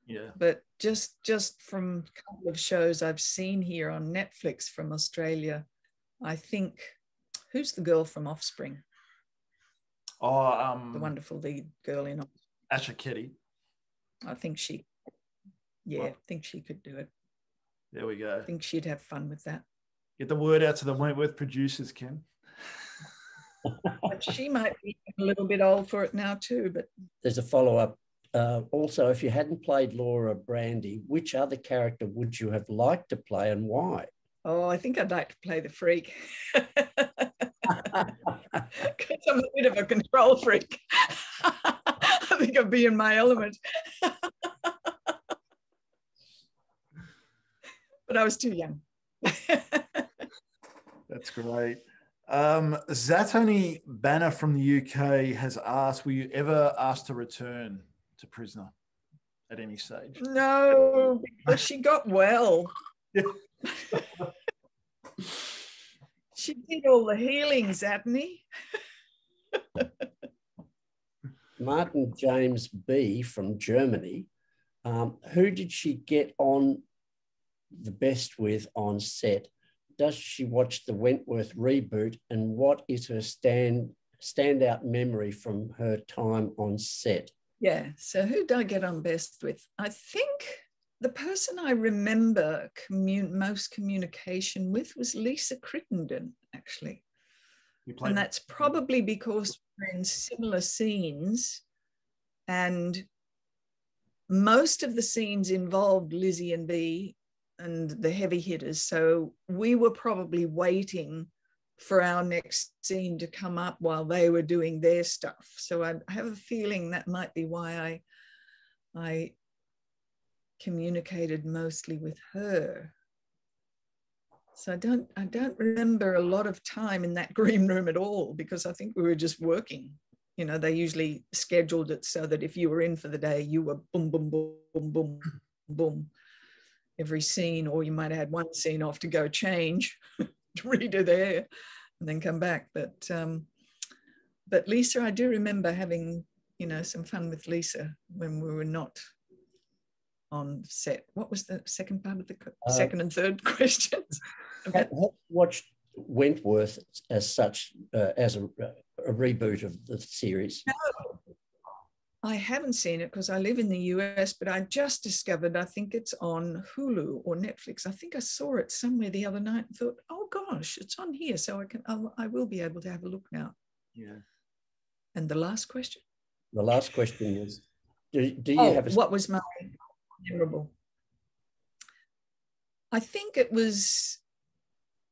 Yeah. But just from a couple of shows I've seen here on Netflix from Australia, I think, who's the girl from Offspring? The wonderful lead girl in Asha Ketty. I think she, I think she could do it. There we go. I think she'd have fun with that. Get the word out to the Wentworth producers, Ken. But she might be a little bit old for it now too. But there's a follow-up. Also, if you hadn't played Laura Brandy, which other character would you have liked to play and why? Oh, I think I'd like to play the freak. Because I'm a bit of a control freak. I think I'd be in my element. But I was too young. That's great. Zatoni Banner from the UK has asked, were you ever asked to return to Prisoner at any stage? No, because she got well. She did all the healing, Zatoni. Martin James B. from Germany. Who did she get on the best with on set? Does she watch the Wentworth reboot, and what is her stand standout memory from her time on set? Yeah. So who did I get on best with? I think the person I remember most communication with was Lisa Crittenden, actually. And that's probably because we're in similar scenes, and most of the scenes involved Lizzie and Bea and the heavy hitters. So we were probably waiting for our next scene to come up while they were doing their stuff. So I have a feeling that might be why I communicated mostly with her. So I don't remember a lot of time in that green room at all, because I think we were just working. You know, they usually scheduled it so that if you were in for the day, you were boom, boom, boom, boom, boom, boom, every scene, or you might have had one scene off to go change, to redo their hair, and then come back. But Lisa, I do remember having, you know, some fun with Lisa when we were not on set. What was the second part of the second and third questions? Have you watched Wentworth as such, as a reboot of the series? No, I haven't seen it because I live in the US, but I just discovered, I think it's on Hulu or Netflix. I think I saw it somewhere the other night and thought, oh gosh, it's on here. So I will be able to have a look now. Yeah. And the last question? The last question was, do you have what was my memorable? I think it was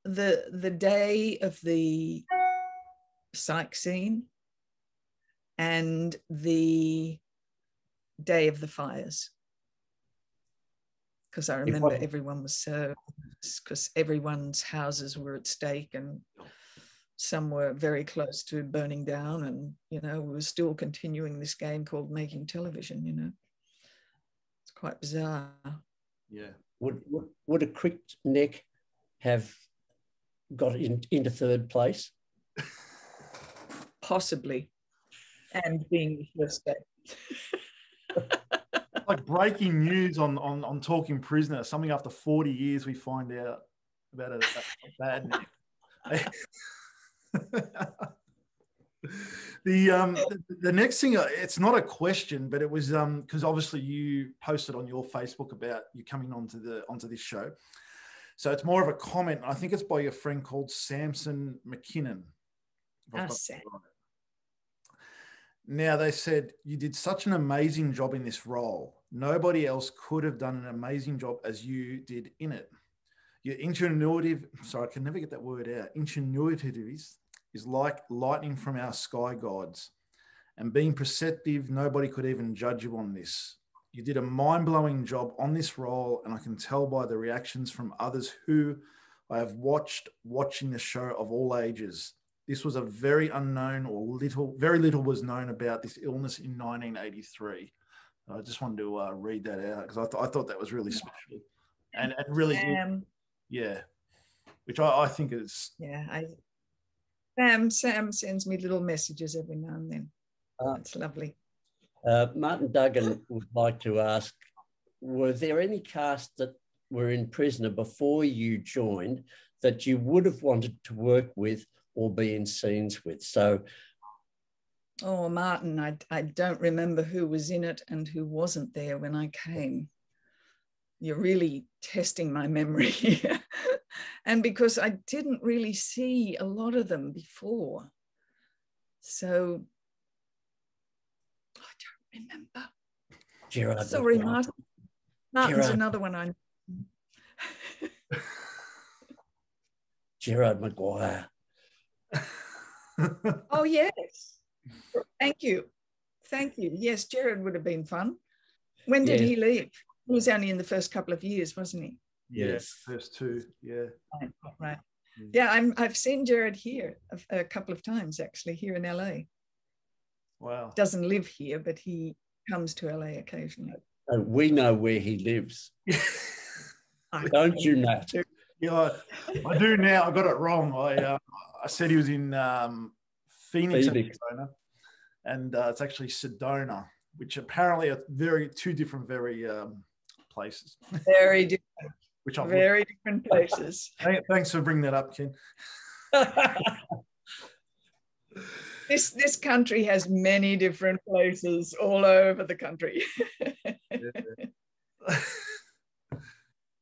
the day of the psych scene and the day of the fires, because I remember everyone was so, because everyone's houses were at stake and some were very close to burning down, and you know, we were still continuing this game called making television. You know, it's quite bizarre. Yeah. Would a cricked neck have got into third place? Possibly, and being the first day. Like breaking news on Talking Prisoner. Something after 40 years we find out about a bad neck. The next thing, it's not a question, but it was because obviously you posted on your Facebook about you coming onto this show. So it's more of a comment. I think it's by your friend called Samson McKinnon. Now, they said, you did such an amazing job in this role. Nobody else could have done an amazing job as you did in it. Your ingenuity, sorry, I can never get that word out. Ingenuity is like lightning from our sky gods. And being perceptive, nobody could even judge you on this. You did a mind-blowing job on this role, and I can tell by the reactions from others who I have watching the show of all ages. This was a very unknown very little was known about this illness in 1983. I just wanted to read that out because I thought that was really special and really, yeah, which I think is. Yeah, Sam sends me little messages every now and then. That's lovely. Martin Duggan would like to ask, were there any cast that were in Prisoner before you joined that you would have wanted to work with or be in scenes with? So, oh, Martin, I don't remember who was in it and who wasn't there when I came. You're really testing my memory here. And because I didn't really see a lot of them before. So I don't remember. Gerard. Sorry, Martin. Martin's Gerard. Another one I know. Gerard Maguire. Oh, yes. Thank you. Thank you. Yes, Gerard would have been fun. When did he leave? He was only in the first couple of years, wasn't he? Yes, first two. Yeah. Right. Yeah, I've seen Gerard here a couple of times, actually, here in LA. Wow. Doesn't live here, but he comes to LA occasionally. We know where he lives. Don't you, Matt? Yeah, I do now. I got it wrong. I said he was in Phoenix, Arizona, and it's actually Sedona, which apparently are two different places. Very different. Very different places. Thanks for bringing that up, Ken. This country has many different places all over the country.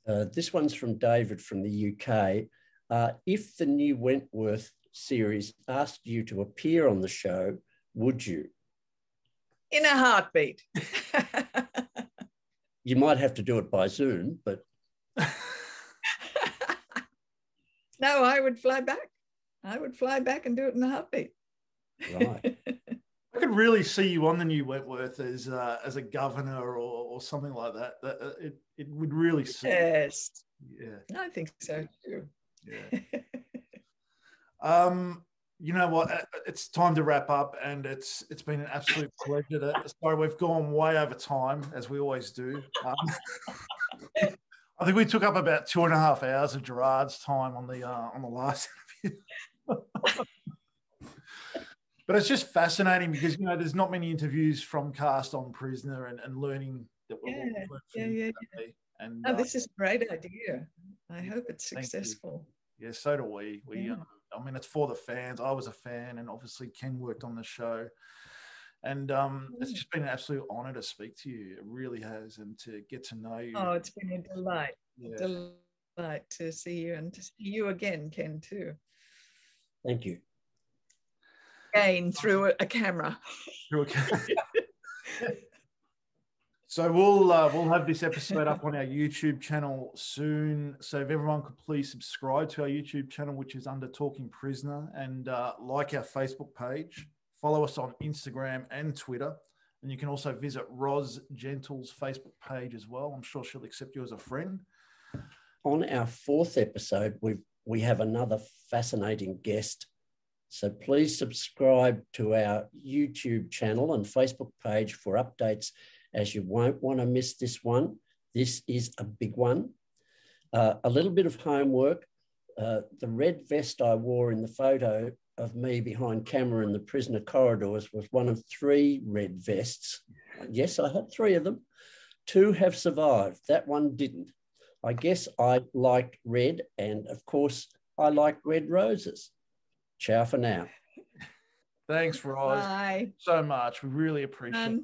This one's from David from the UK. If the new Wentworth series asked you to appear on the show, would you? In a heartbeat. You might have to do it by Zoom, but... No, I would fly back. I would fly back and do it in a heartbeat. Right. I could really see you on the new Wentworth as a governor or something like that. It would really suit. Yes. Yeah. I think so too. Yeah. You know what? It's time to wrap up, and it's been an absolute pleasure. Sorry, we've gone way over time, as we always do. I think we took up about 2.5 hours of Gerard's time on the last interview. But it's just fascinating because, you know, there's not many interviews from cast on Prisoner and learning that we're yeah. And this is a great idea. I hope it's successful. Yeah, so do we. I mean, it's for the fans. I was a fan, and obviously Ken worked on the show. And it's just been an absolute honor to speak to you. It really has, and to get to know you. Oh, it's been a delight. Yeah. Delight to see you, and to see you again, Ken, too. Thank you. Again, through a camera. Through a camera. So we'll have this episode up on our YouTube channel soon. So if everyone could please subscribe to our YouTube channel, which is under Talking Prisoner, and like our Facebook page. Follow us on Instagram and Twitter. And you can also visit Rosgentle's Facebook page as well. I'm sure she'll accept you as a friend. On our 4th episode, we have another fascinating guest. So please subscribe to our YouTube channel and Facebook page for updates, as you won't want to miss this one. This is a big one. A little bit of homework. The red vest I wore in the photo of me behind camera in the prisoner corridors was one of 3 red vests. Yes, I had 3 of them. 2 have survived. That one didn't. I guess I liked red, and of course, I like red roses. Ciao for now. Thanks, Roz. Bye. So much. We really appreciate it.